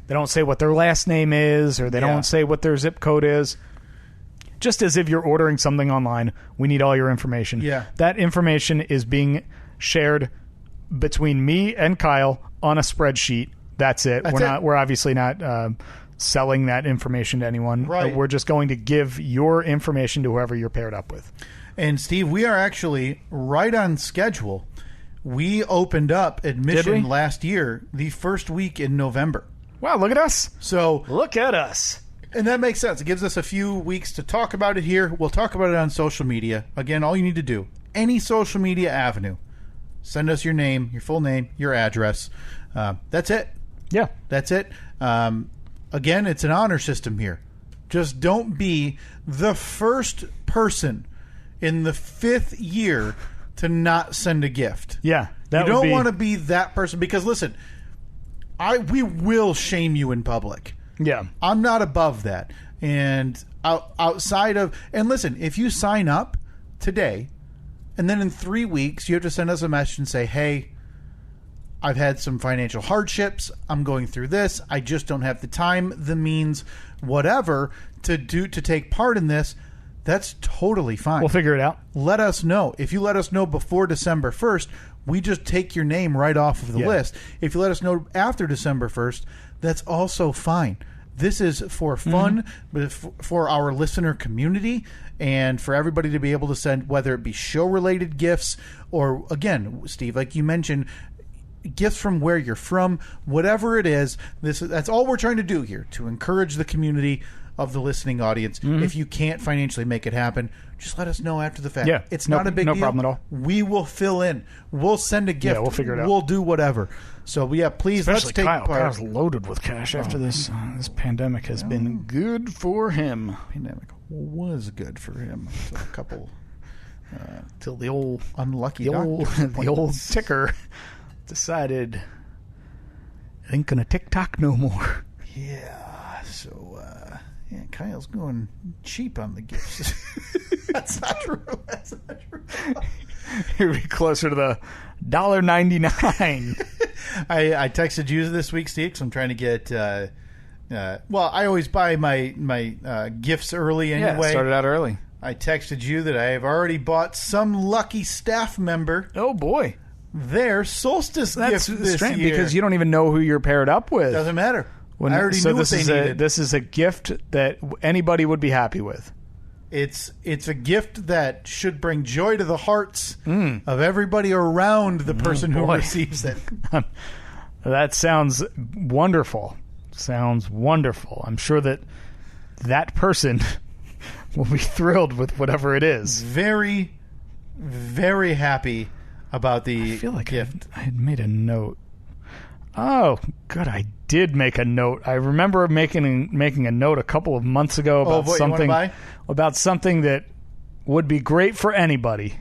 don't say what their last name is or they don't say what their zip code is. Just as if you're ordering something online, we need all your information. Yeah. That information is being shared between me and Kyle on a spreadsheet. That's it. We're obviously not selling that information to anyone. Right. We're just going to give your information to whoever you're paired up with. And Steve, we are actually right on schedule. We opened up admission last year, the first week in November. Wow, look at us. So look at us. And that makes sense. It gives us a few weeks to talk about it here. We'll talk about it on social media. Again, all you need to do, any social media avenue, send us your name, your full name, your address. That's it. Yeah. That's it. Again, it's an honor system here. Just don't be the first person in the 5th year to not send a gift. Yeah. You don't want to be that person because, listen, we will shame you in public. Yeah. I'm not above that. And outside of... And listen, if you sign up today, and then in 3 weeks, you have to send us a message and say, hey, I've had some financial hardships. I'm going through this. I just don't have the time, the means, whatever, to take part in this. That's totally fine. We'll figure it out. Let us know. If you let us know before December 1st, we just take your name right off of the list. If you let us know after December 1st, that's also fine. This is for fun, but for our listener community, and for everybody to be able to send, whether it be show-related gifts or, again, Steve, like you mentioned, gifts from where you're from, whatever it is. That's all we're trying to do here, to encourage the community of the listening audience. If you can't financially make it happen, just let us know after the fact. Yeah, it's not a big deal. No problem at all. We will fill in. We'll send a gift. Yeah, we'll figure it out. We'll do whatever. So, yeah, please, especially let's take Kyle. part. Kyle's loaded with cash after this. This pandemic has been good for him. Pandemic was good for him. So a couple... till the old unlucky the old ticker decided it ain't gonna tick-tock no more. Yeah, so Kyle's going cheap on the gifts. That's not true. He'll be closer to the $1.99. I texted you this week, Steve, because I'm trying to get well, I always buy my gifts early anyway. Yeah, started out early. I texted you that I have already bought some lucky staff member. Oh boy, their solstice gift this strange year. Because you don't even know who you're paired up with. Doesn't matter. I already knew what they needed. This is a gift that anybody would be happy with. It's a gift that should bring joy to the hearts of everybody around the person who receives it. That sounds wonderful. Sounds wonderful. I'm sure that person will be thrilled with whatever it is. Very, very happy about the I feel like gift. I had made a note. Oh, good. I did make a note. I remember making a note a couple of months ago about something that would be great for anybody.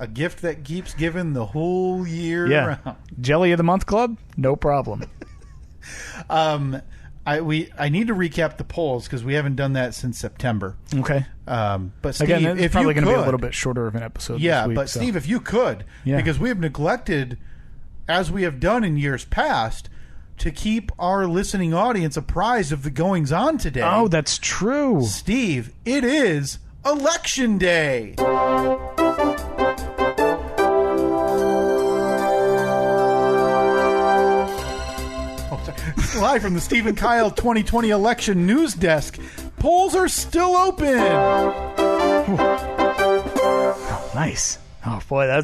A gift that keeps giving the whole year round. Jelly of the Month Club? No problem. I need to recap the polls because we haven't done that since September. Okay. But Steve, again, it's if probably going to be a little bit shorter of an episode. Yeah, this week, but Steve, if you could, because we have neglected, as we have done in years past, to keep our listening audience apprised of the goings on today. Oh, that's true. Steve, it is Election Day. Live from the Steve and Kyle 2020 election news desk. Polls are still open. Oh, nice. Oh, boy,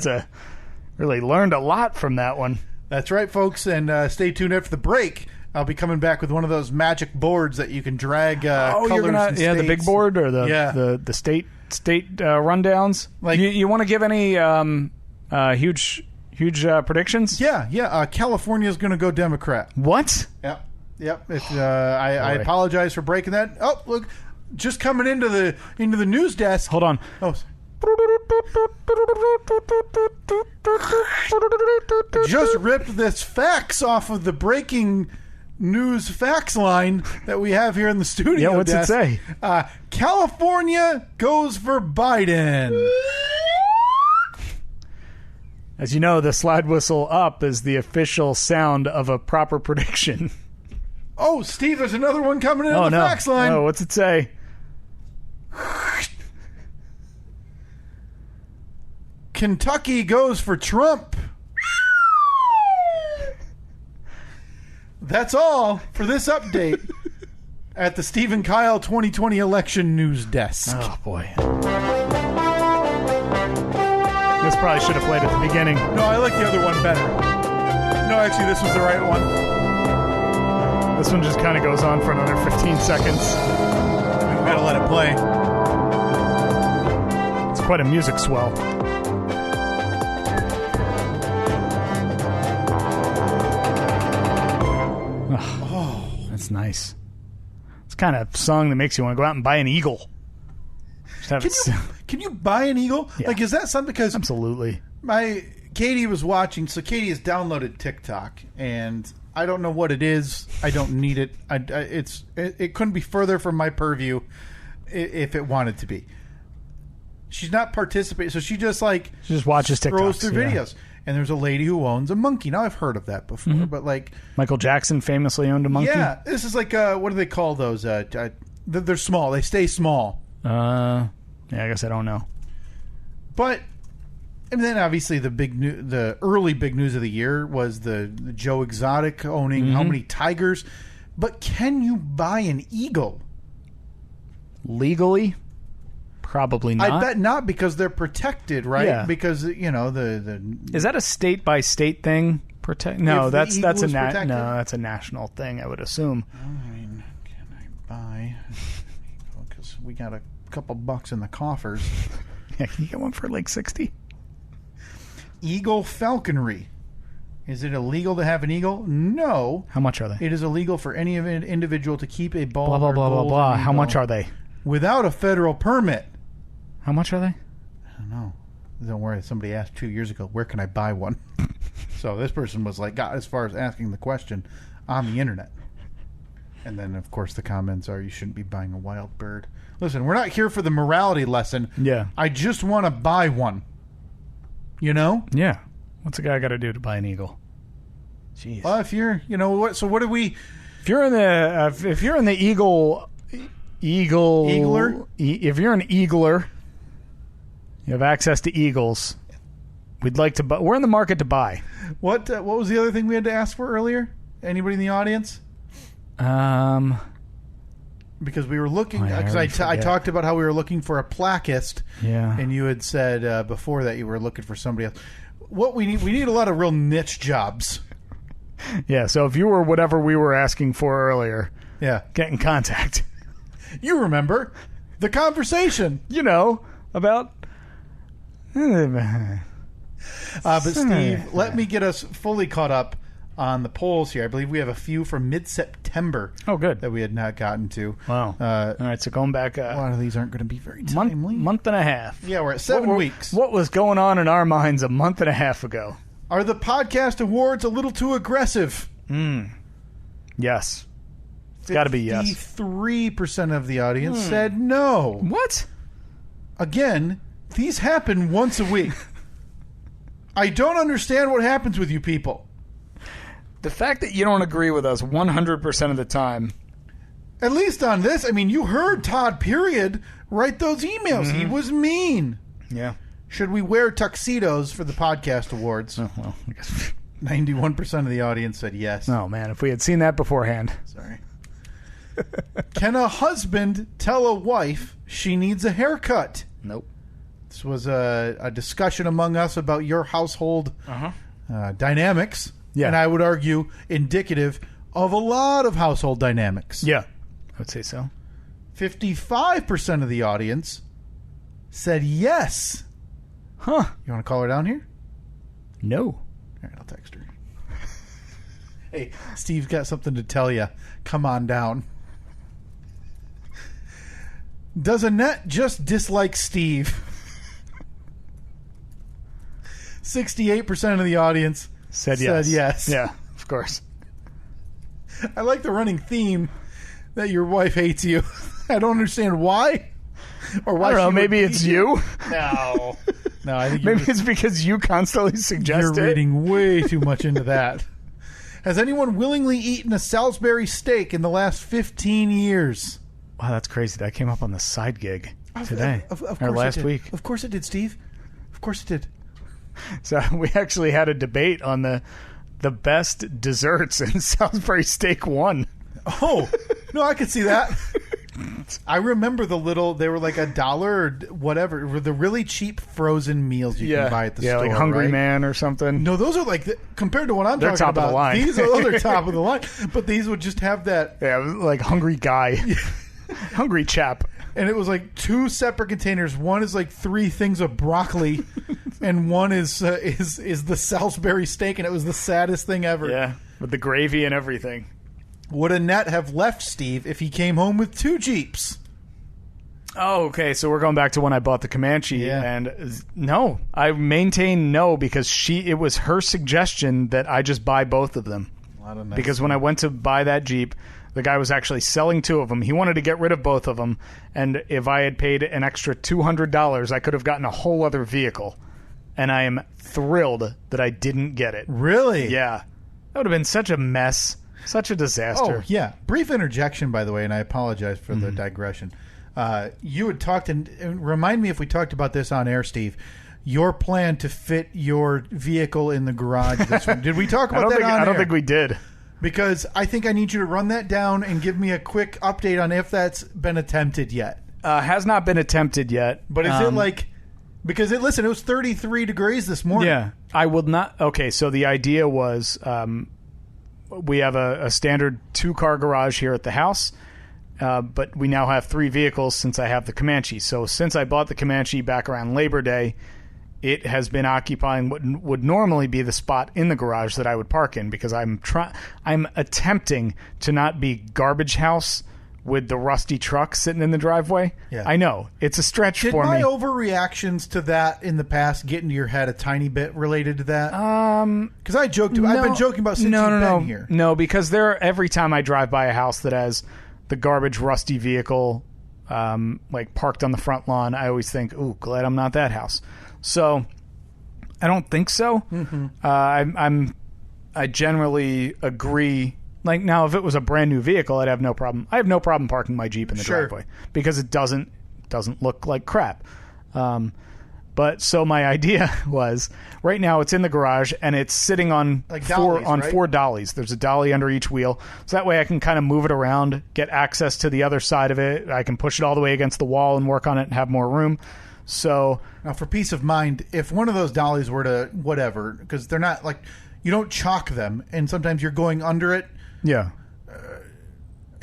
really learned a lot from that one. That's right, folks, and stay tuned after the break. I'll be coming back with one of those magic boards that you can drag colors and the big board or the state rundowns. Like you want to give any huge predictions? Yeah. California is going to go Democrat. What? Yep. I apologize for breaking that. Oh, look, just coming into the news desk. Hold on. Oh. Just ripped this fax off of the breaking news fax line that we have here in the studio. Yeah, what's desk. it say? California goes for Biden. As you know, the slide whistle up is the official sound of a proper prediction. Oh, Steve, there's another one coming in on the fax line. Oh, what's it say? Kentucky goes for Trump. That's all for this update at the Steve and Kyle 2020 election news desk. Oh, boy. This probably should have played at the beginning. No, I like the other one better. No, actually, this was the right one. This one just kind of goes on for another 15 seconds. I'm going to let it play. It's quite a music swell. Oh, that's nice. It's kind of song that makes you want to go out and buy an eagle. Can you buy an eagle? Yeah. Like, is that something? Because absolutely. Katie was watching, so Katie has downloaded TikTok, and I don't know what it is. I don't need it. It couldn't be further from my purview if it wanted to be. She's not participating, so she just watches TikToks, scrolls through videos. And there's a lady who owns a monkey. Now, I've heard of that before, but like Michael Jackson famously owned a monkey. Yeah, this is like what do they call those? They're small. They stay small. Yeah, I guess I don't know. But and then obviously the early big news of the year was the Joe Exotic owning how many tigers. But can you buy an eagle legally? Probably not. I bet not, because they're protected, right? Yeah. Because the is that a state by state thing? No, that's a that's a national thing, I would assume. I mean, can I buy? Because we got a couple bucks in the coffers. Yeah, can you get one for like 60? Eagle falconry. Is it illegal to have an eagle? No. How much are they? It is illegal for any individual to keep a ball. Blah blah blah blah blah. How much are they? Without a federal permit. How much are they? I don't know. Don't worry. Somebody asked 2 years ago, where can I buy one? So this person was like, got as far as asking the question on the internet. And then, of course, the comments are, you shouldn't be buying a wild bird. Listen, we're not here for the morality lesson. Yeah. I just want to buy one. You know? Yeah. What's a guy got to do to buy an eagle? Jeez. Well, if you're, so what do we... If you're in the eagler, if you're an eagler, you have access to eagles. We'd like to buy. We're in the market to buy. What was the other thing we had to ask for earlier? Anybody in the audience? Because we were looking. Because I talked about how we were looking for a plaquist. Yeah. And you had said before that you were looking for somebody else. What we need a lot of real niche jobs. Yeah. So if you were whatever we were asking for earlier, get in contact. You remember the conversation. About... but Steve, let me get us fully caught up on the polls here. I believe we have a few from mid-September. September. Oh, good. That we had not gotten to. Wow. All right, so going back a lot of these aren't going to be very timely. Month and a half. Yeah, we're at 7 weeks. What was going on in our minds a month and a half ago? Are the podcast awards a little too aggressive? Yes. It's got to be yes. 53% of the audience said no. What? Again, these happen once a week. I don't understand what happens with you people. The fact that you don't agree with us 100% of the time. At least on this, I mean, you heard Todd Period write those emails. He was mean. Yeah. Should we wear tuxedos for the podcast awards? Oh, well, I guess. 91% of the audience said yes. Oh, man, if we had seen that beforehand. Sorry. Can a husband tell a wife she needs a haircut? Nope. This was a discussion among us about your household dynamics. Yeah. And I would argue indicative of a lot of household dynamics. Yeah, I would say so. 55% of the audience said yes. Huh. You want to call her down here? No. All right, I'll text her. Hey, Steve's got something to tell you. Come on down. Does Annette just dislike Steve? 68% of the audience said yes. yes. Yeah, of course. I like the running theme that your wife hates you. I don't understand why. Or why I don't know. Maybe it's you. No. No, I think maybe it's because you constantly suggest you're it. reading way too much into that. Has anyone willingly eaten a Salisbury steak in the last 15 years? Wow, that's crazy. That came up on the side gig today. Of course or last it did. week. Of course it did, Steve. Of course it did. So we actually had a debate on the best desserts, and Salisbury steak won. Oh, no, I could see that. I remember they were like $1 or whatever. The really cheap frozen meals you can buy at the store. Yeah, like Hungry right? Man or something. No, those are like, compared to what I'm talking top about, of the line. these are other top of the line. But these would just have that. Yeah, it was like Hungry Guy. Hungry Chap. And it was like 2 separate containers. One is like 3 things of broccoli, and one is the Salisbury steak, and it was the saddest thing ever. Yeah, with the gravy and everything. Would Annette have left Steve if he came home with 2 Jeeps? Oh, okay. So we're going back to when I bought the Comanche, and no, I maintain no because it was her suggestion that I just buy both of them. A lot of nice because when I went to buy that Jeep, the guy was actually selling 2 of them. He wanted to get rid of both of them, and if I had paid an extra $200, I could have gotten a whole other vehicle. And I am thrilled that I didn't get it. Really? Yeah, that would have been such a mess. Such a disaster. Oh, yeah. Brief interjection, by the way, and I apologize for the digression. You had talked, and remind me if we talked about this on air, Steve, your plan to fit your vehicle in the garage this week. Did we talk about that on air? I don't think we did. Because I think I need you to run that down and give me a quick update on if that's been attempted yet. Has not been attempted yet. But is it like... Because, listen, it was 33 degrees this morning. Yeah. I will not... Okay, so the idea was... we have a standard 2-car garage here at the house, but we now have 3 vehicles since I have the Comanche. So since I bought the Comanche back around Labor Day, it has been occupying what would normally be the spot in the garage that I would park in because I'm attempting to not be garbage house with the rusty truck sitting in the driveway. Yeah. I know. It's a stretch for me. Did my overreactions to that in the past get into your head a tiny bit related to that? Because I've been joking about since you've been here. No, because every time I drive by a house that has the garbage rusty vehicle like parked on the front lawn, I always think, ooh, glad I'm not that house. So I don't think so. Mm-hmm. I generally agree. Like now, if it was a brand new vehicle, I'd have no problem. I have no problem parking my Jeep in the driveway because it doesn't look like crap. But so my idea was right now it's in the garage and it's sitting on like four dollies. There's a dolly under each wheel, so that way I can kind of move it around, get access to the other side of it. I can push it all the way against the wall and work on it and have more room. So now, for peace of mind, if one of those dollies were to whatever, because they're not like you don't chalk them, and sometimes you're going under it. Yeah.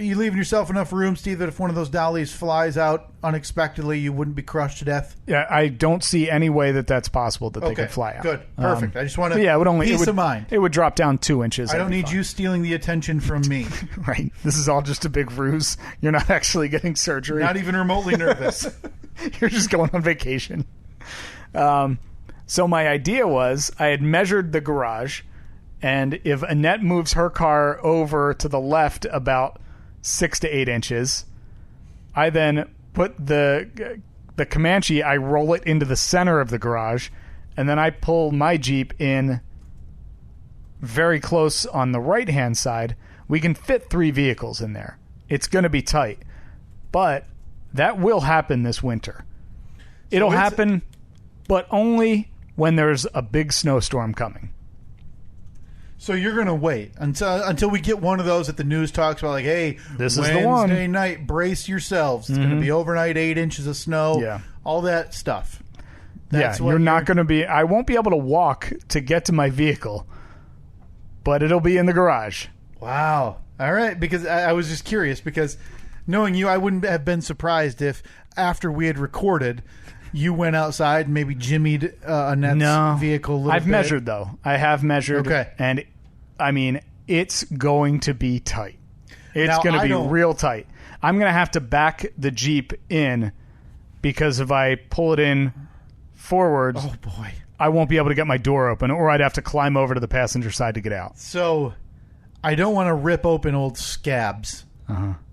you leaving yourself enough room, Steve, that if one of those dollies flies out unexpectedly, you wouldn't be crushed to death? Yeah, I don't see any way that that's possible that they could fly out. Good. Perfect. I just want to peace of mind. It would drop down 2 inches. I don't need you stealing the attention from me. Right. This is all just a big ruse. You're not actually getting surgery. Not even remotely nervous. You're just going on vacation. So my idea was I had measured the garage, and if Annette moves her car over to the left about 6 to 8 inches, I then put the Comanche, I roll it into the center of the garage, and then I pull my Jeep in very close on the right-hand side. We can fit 3 vehicles in there. It's going to be tight. But that will happen this winter. It'll happen, but only when there's a big snowstorm coming. So you're going to wait until we get one of those that the news talks about, like, hey, this Wednesday is the one. night, brace yourselves. It's going to be overnight 8 inches of snow. Yeah. All that stuff. You're not going to be... I won't be able to walk to get to my vehicle, but it'll be in the garage. Wow. All right, because I was just curious, because knowing you, I wouldn't have been surprised if after we had recorded, you went outside and maybe jimmied Annette's vehicle a little bit. I've measured, though. I have measured. Okay. And, I mean, it's going to be tight. It's going to be real tight. I'm going to have to back the Jeep in, because if I pull it in forward, oh boy, I won't be able to get my door open, or I'd have to climb over to the passenger side to get out. So I don't want to rip open old scabs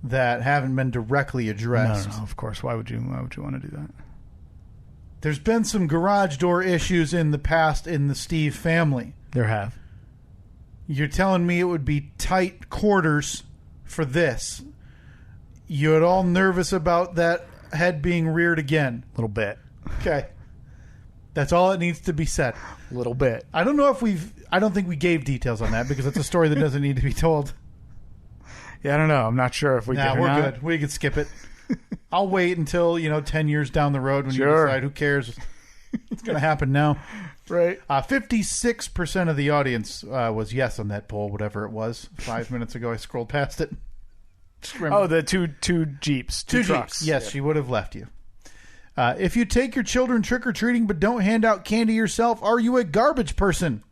that haven't been directly addressed. No, of course. Why would you want to do that? There's been some garage door issues in the past in the Steve family. There have. You're telling me it would be tight quarters for this. You're at all nervous about that head being reared again? A little bit. Okay. That's all that needs to be said. A little bit. I don't know if I don't think we gave details on that, because it's a story that doesn't need to be told. Yeah, I don't know. I'm not sure if we did or we're not. good. We could skip it. I'll wait until 10 years down the road when you decide. Who cares? It's going to happen now. Right. 56% of the audience was yes on that poll, whatever it was. 5 minutes ago, I scrolled past it. Oh, the two Jeeps. Two trucks. Jeeps. Yes, she would have left you. If you take your children trick-or-treating but don't hand out candy yourself, are you a garbage person?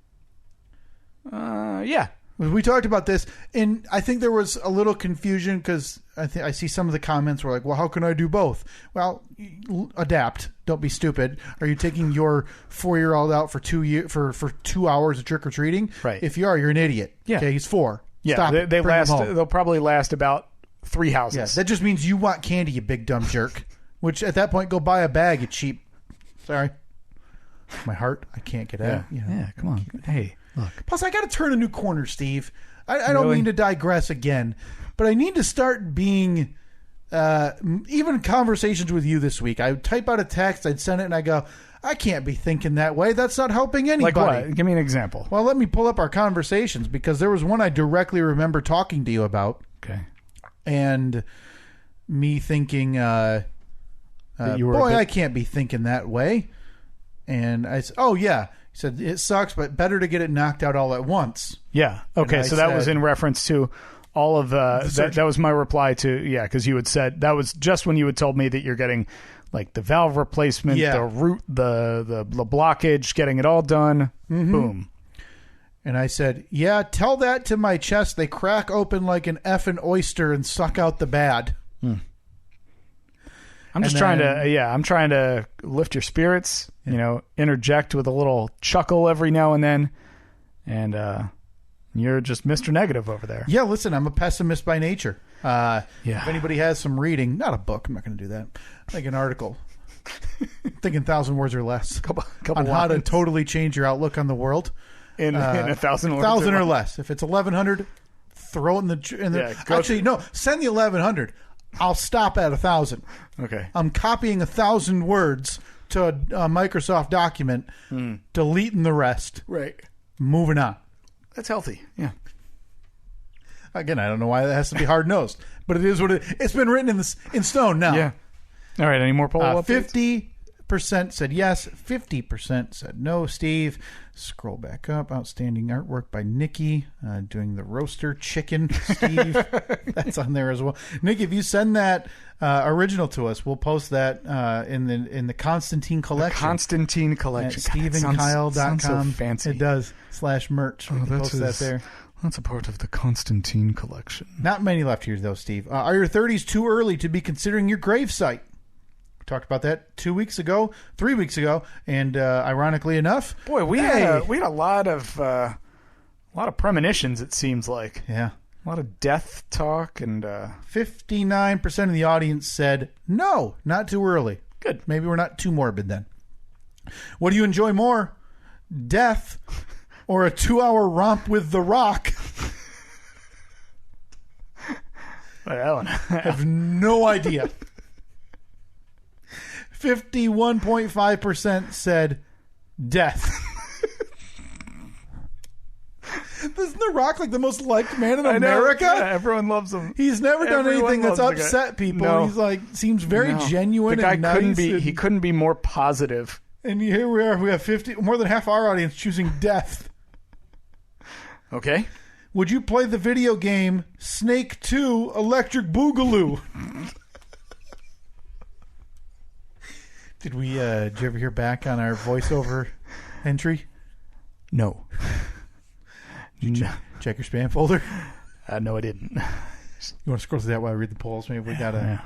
Yeah. We talked about this, and I think there was a little confusion, because I see some of the comments were like, well, how can I do both? Well, adapt. Don't be stupid. Are you taking your 4-year-old out for 2 hours of trick-or-treating? Right. If you are, you're an idiot. Yeah. Okay, he's 4. Yeah, Stop it. Bring him home. They'll probably last about 3 houses. Yeah, that just means you want candy, you big dumb jerk. Which, at that point, go buy a bag, you cheap. Sorry. My heart, I can't get out. Yeah, come on. Hey, look. Plus, I got to turn a new corner, Steve. I don't mean to digress again, but I need to start being, even conversations with you this week. I would type out a text, I'd send it, and I go, I can't be thinking that way. That's not helping anybody. Like what? Give me an example. Well, let me pull up our conversations, because there was one I directly remember talking to you about. Okay. And me thinking, I can't be thinking that way. And I said, oh, yeah. He said, it sucks, but better to get it knocked out all at once. Yeah. Okay, so that was in reference to all of that was my reply to, because you had said, that was just when you had told me that you're getting, like, the valve replacement, the root, the blockage, getting it all done. Mm-hmm. Boom. And I said, yeah, tell that to my chest. They crack open like an effing oyster and suck out the bad. I'm just trying to lift your spirits, interject with a little chuckle every now and then. And you're just Mr. Negative over there. Yeah, listen, I'm a pessimist by nature. If anybody has some reading, not a book, I'm not going to do that. Like an article. Thinking 1,000 words or less. Couple on how to totally change your outlook on the world. In 1,000 words. 1,000 or less. If it's 1,100, throw it in the actually, no, send the 1,100. I'll stop at 1,000. Okay. I'm copying 1,000 words to a Microsoft document, deleting the rest. Right. Moving on. That's healthy. Yeah. Again, I don't know why that has to be hard-nosed, but it is what it's been written in stone now. Yeah. All right. Any more poll updates? said yes. 50% said no. Steve, scroll back up. Outstanding artwork by Nikki doing the roaster chicken. Steve, that's on there as well. Nick, if you send that original to us, we'll post that in the Constantine collection. The Constantine collection. At SteveandKyle.com. Sounds so fancy. It does. /merch. We can post that there. That's a part of the Constantine collection. Not many left here, though, Steve. Are your 30s too early to be considering your gravesite? We talked about that 3 weeks ago, and ironically enough, boy, we had a lot of premonitions. It seems like a lot of death talk, and 59% of the audience said no, not too early. Good, maybe we're not too morbid then. What do you enjoy more, death or a 2-hour romp with The Rock? I have no idea. 51.5% said death. Isn't The Rock like the most liked man in America? Yeah, everyone loves him. He's never done anything that's upset people. No. He's like seems very genuine. The guy and nice he couldn't be more positive. And here we are. We have more than half our audience choosing death. Okay. Would you play the video game Snake 2 Electric Boogaloo? Did you ever hear back on our voiceover entry? No. Did you check your spam folder? No, I didn't. You want to scroll through that while I read the polls? Maybe we got money.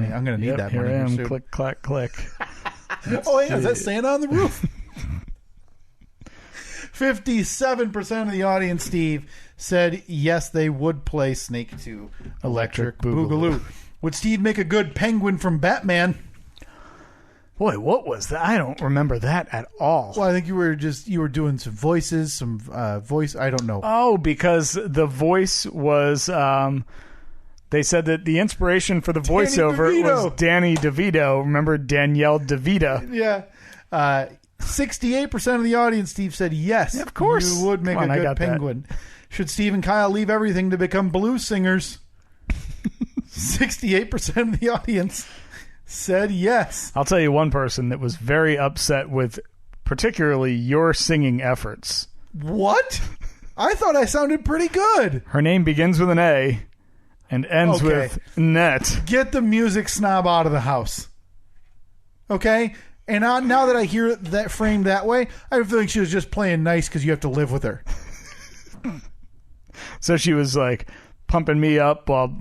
I'm going to need that here money. I am. Soon. Click, clack, click. Oh, yeah. Is that Santa on the roof? 57% of the audience, Steve, said yes, they would play Snake 2 Electric Boogaloo. Would Steve make a good penguin from Batman? Boy, what was that? I don't remember that at all. Well, I think you were doing some voices, I don't know. Oh, because the voice was, they said that the inspiration for the voiceover was Danny DeVito. Remember Danielle DeVita? Yeah. 68% of the audience, Steve, said yes. Yeah, of course. You would make a good penguin. That. Should Steve and Kyle leave everything to become blues singers? 68% of the audience said yes. I'll tell you one person that was very upset with particularly your singing efforts. What? I thought I sounded pretty good. Her name begins with an A and ends with net. Get the music snob out of the house. Okay? And now that I hear that framed that way, I have a feeling she was just playing nice because you have to live with her. So she was like pumping me up while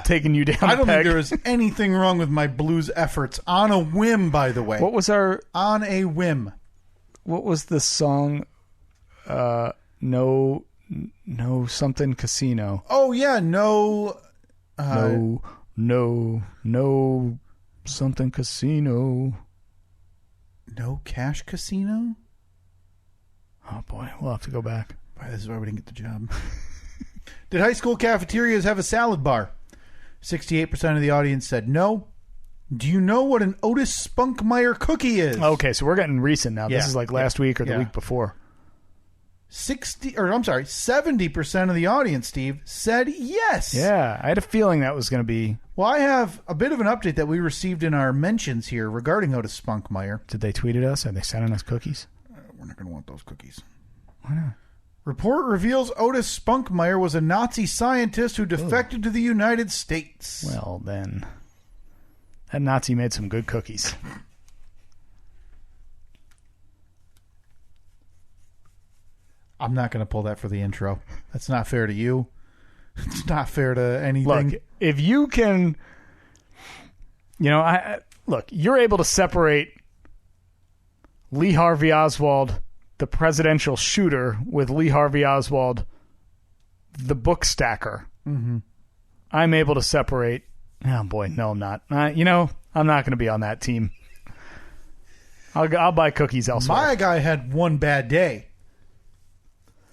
taking you down. I don't think there was anything wrong with my blues efforts. On a whim, by the way. What was our... On a whim. What was the song? No something casino. Oh, yeah. No something casino. No cash casino? Oh, boy. We'll have to go back. This is why we didn't get the job. Did high school cafeterias have a salad bar? 68% of the audience said no. Do you know what an Otis Spunkmeyer cookie is? Okay, so we're getting recent now. This is like last week or the week before. 70% of the audience, Steve, said yes. Yeah, I had a feeling that was going to be... Well, I have a bit of an update that we received in our mentions here regarding Otis Spunkmeyer. Did they tweet at us? Are they sending us cookies? We're not going to want those cookies. Why not? Report reveals Otis Spunkmeyer was a Nazi scientist who defected to the United States. Well, then, that Nazi made some good cookies. I'm not going to pull that for the intro. That's not fair to you. It's not fair to anything. Look, if you can, you're able to separate Lee Harvey Oswald, the presidential shooter, with Lee Harvey Oswald, the book stacker. Mm-hmm. I'm able to separate. Oh boy, no, I'm not. I'm not going to be on that team. I'll buy cookies elsewhere. My guy had one bad day.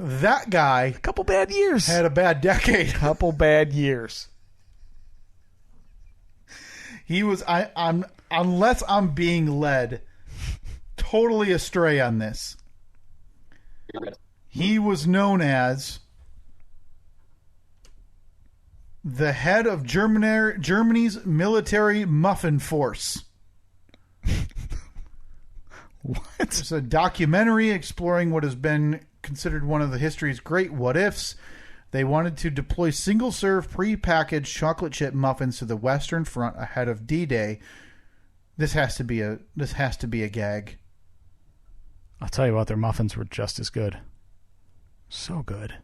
That guy, a couple bad years, had a bad decade. Couple bad years. He was. I'm unless I'm being led totally astray on this. He was known as the head of Germany's military muffin force. What? It's a documentary exploring what has been considered one of the history's great what-ifs. They wanted to deploy single-serve pre-packaged chocolate chip muffins to the Western Front ahead of D-Day. This has to be a gag. I'll tell you what, their muffins were just as good. So good.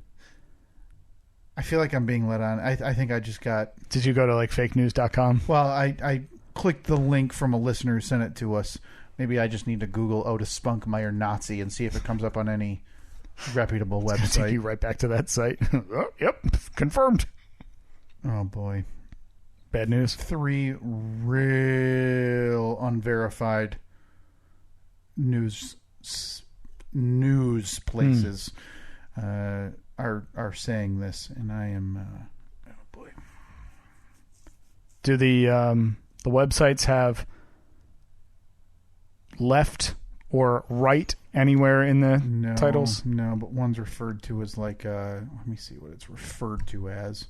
I feel like I'm being let on. I think I just got... Did you go to like fakenews.com? Well, I clicked the link from a listener who sent it to us. Maybe I just need to Google Otis Spunkmeyer Nazi and see if it comes up on any reputable website. Take you right back to that site. Oh, yep, confirmed. Oh boy, bad news. 3 real unverified news places are saying this, and I am. Oh boy. Do the websites have left or right anywhere in the titles? No, but one's referred to as like, let me see what it's referred to as.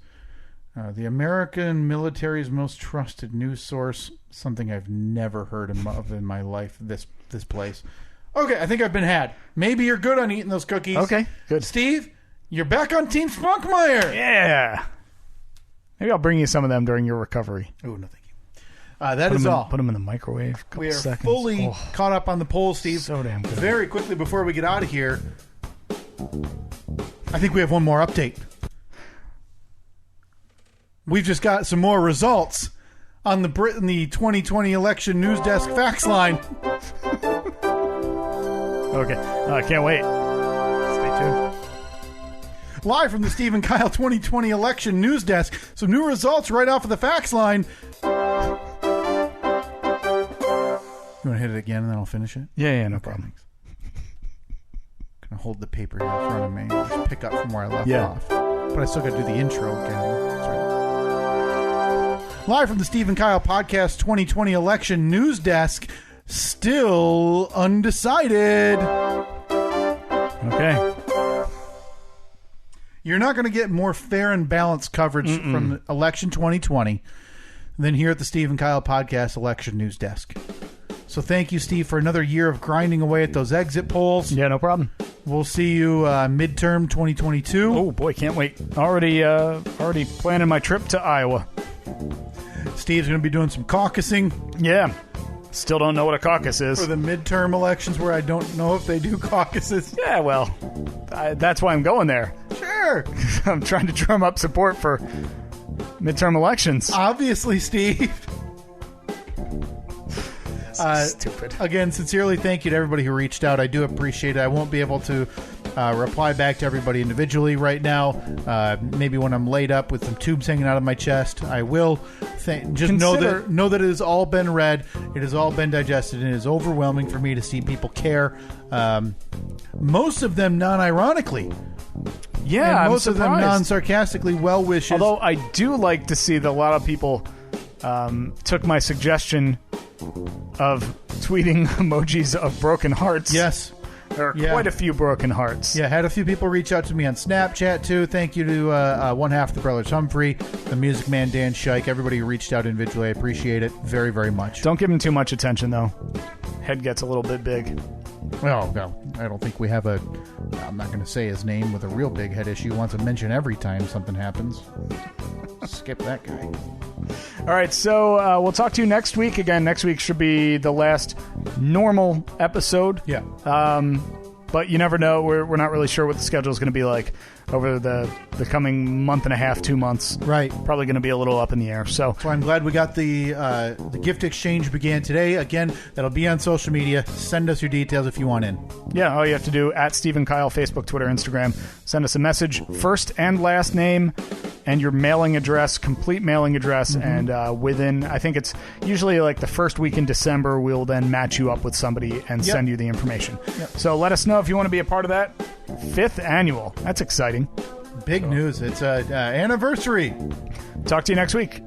The American military's most trusted news source, something I've never heard of in my life, this place. Okay, I think I've been had. Maybe you're good on eating those cookies. Okay, good. Steve, you're back on Team Spunkmeyer. Yeah. Maybe I'll bring you some of them during your recovery. Oh, no, thank you. That is all. Put them in the microwave. We are fully caught up on the polls, Steve. So damn good. Very quickly before we get out of here, I think we have one more update. We've just got some more results on the 2020 election news desk fax line. Okay. I can't wait. Stay tuned. Live from the Steve and Kyle 2020 election news desk. Some new results right off of the fax line. You want to hit it again and then I'll finish it? Yeah, no problem. Gonna hold the paper here in front of me. Just pick up from where I left off. But I still got to do the intro again. That's right. Live from the Steve and Kyle Podcast 2020 election news desk. Still undecided. Okay. You're not going to get more fair and balanced coverage from election 2020 than here at the Steve and Kyle Podcast election news desk. So thank you, Steve, for another year of grinding away at those exit polls. Yeah, no problem. We'll see you midterm 2022. Oh, boy, can't wait. Already planning my trip to Iowa. Steve's going to be doing some caucusing. Yeah. Still don't know what a caucus is. For the midterm elections where I don't know if they do caucuses. Yeah, well, that's why I'm going there. Sure. I'm trying to drum up support for midterm elections. Obviously, Steve. Stupid. Again, sincerely thank you to everybody who reached out. I do appreciate it. I won't be able to reply back to everybody individually right now. Maybe when I'm laid up with some tubes hanging out of my chest, I will. Know that it has all been read. It has all been digested, and it is overwhelming for me to see people care. Most of them non-ironically. Yeah, and most of them non-sarcastically well wishes. Although I do like to see that a lot of people took my suggestion of tweeting emojis of broken hearts. Yes. There are quite a few broken hearts. Yeah, had a few people reach out to me on Snapchat, too. Thank you to one half of the Brothers Humphrey, the Music Man Dan Scheich, everybody who reached out individually. I appreciate it very, very much. Don't give him too much attention, though. Head gets a little bit big. Well, no, I don't think we have I'm not going to say his name with a real big head issue. Wants to mention every time something happens. Skip that guy. All right, so we'll talk to you next week. Again, next week should be the last normal episode. Yeah. But you never know. We're not really sure what the schedule is going to be like over the coming month and a half, 2 months. Right. Probably going to be a little up in the air. So I'm glad we got the gift exchange began today. Again, that'll be on social media. Send us your details if you want in. Yeah, all you have to do, at Steve and Kyle, Facebook, Twitter, Instagram, send us a message, first and last name, and your mailing address, complete mailing address, and within, I think it's usually like the first week in December, we'll then match you up with somebody and send you the information. Yep. So let us know if you want to be a part of that. 5th annual. That's exciting. Big news. It's an anniversary. Talk to you next week.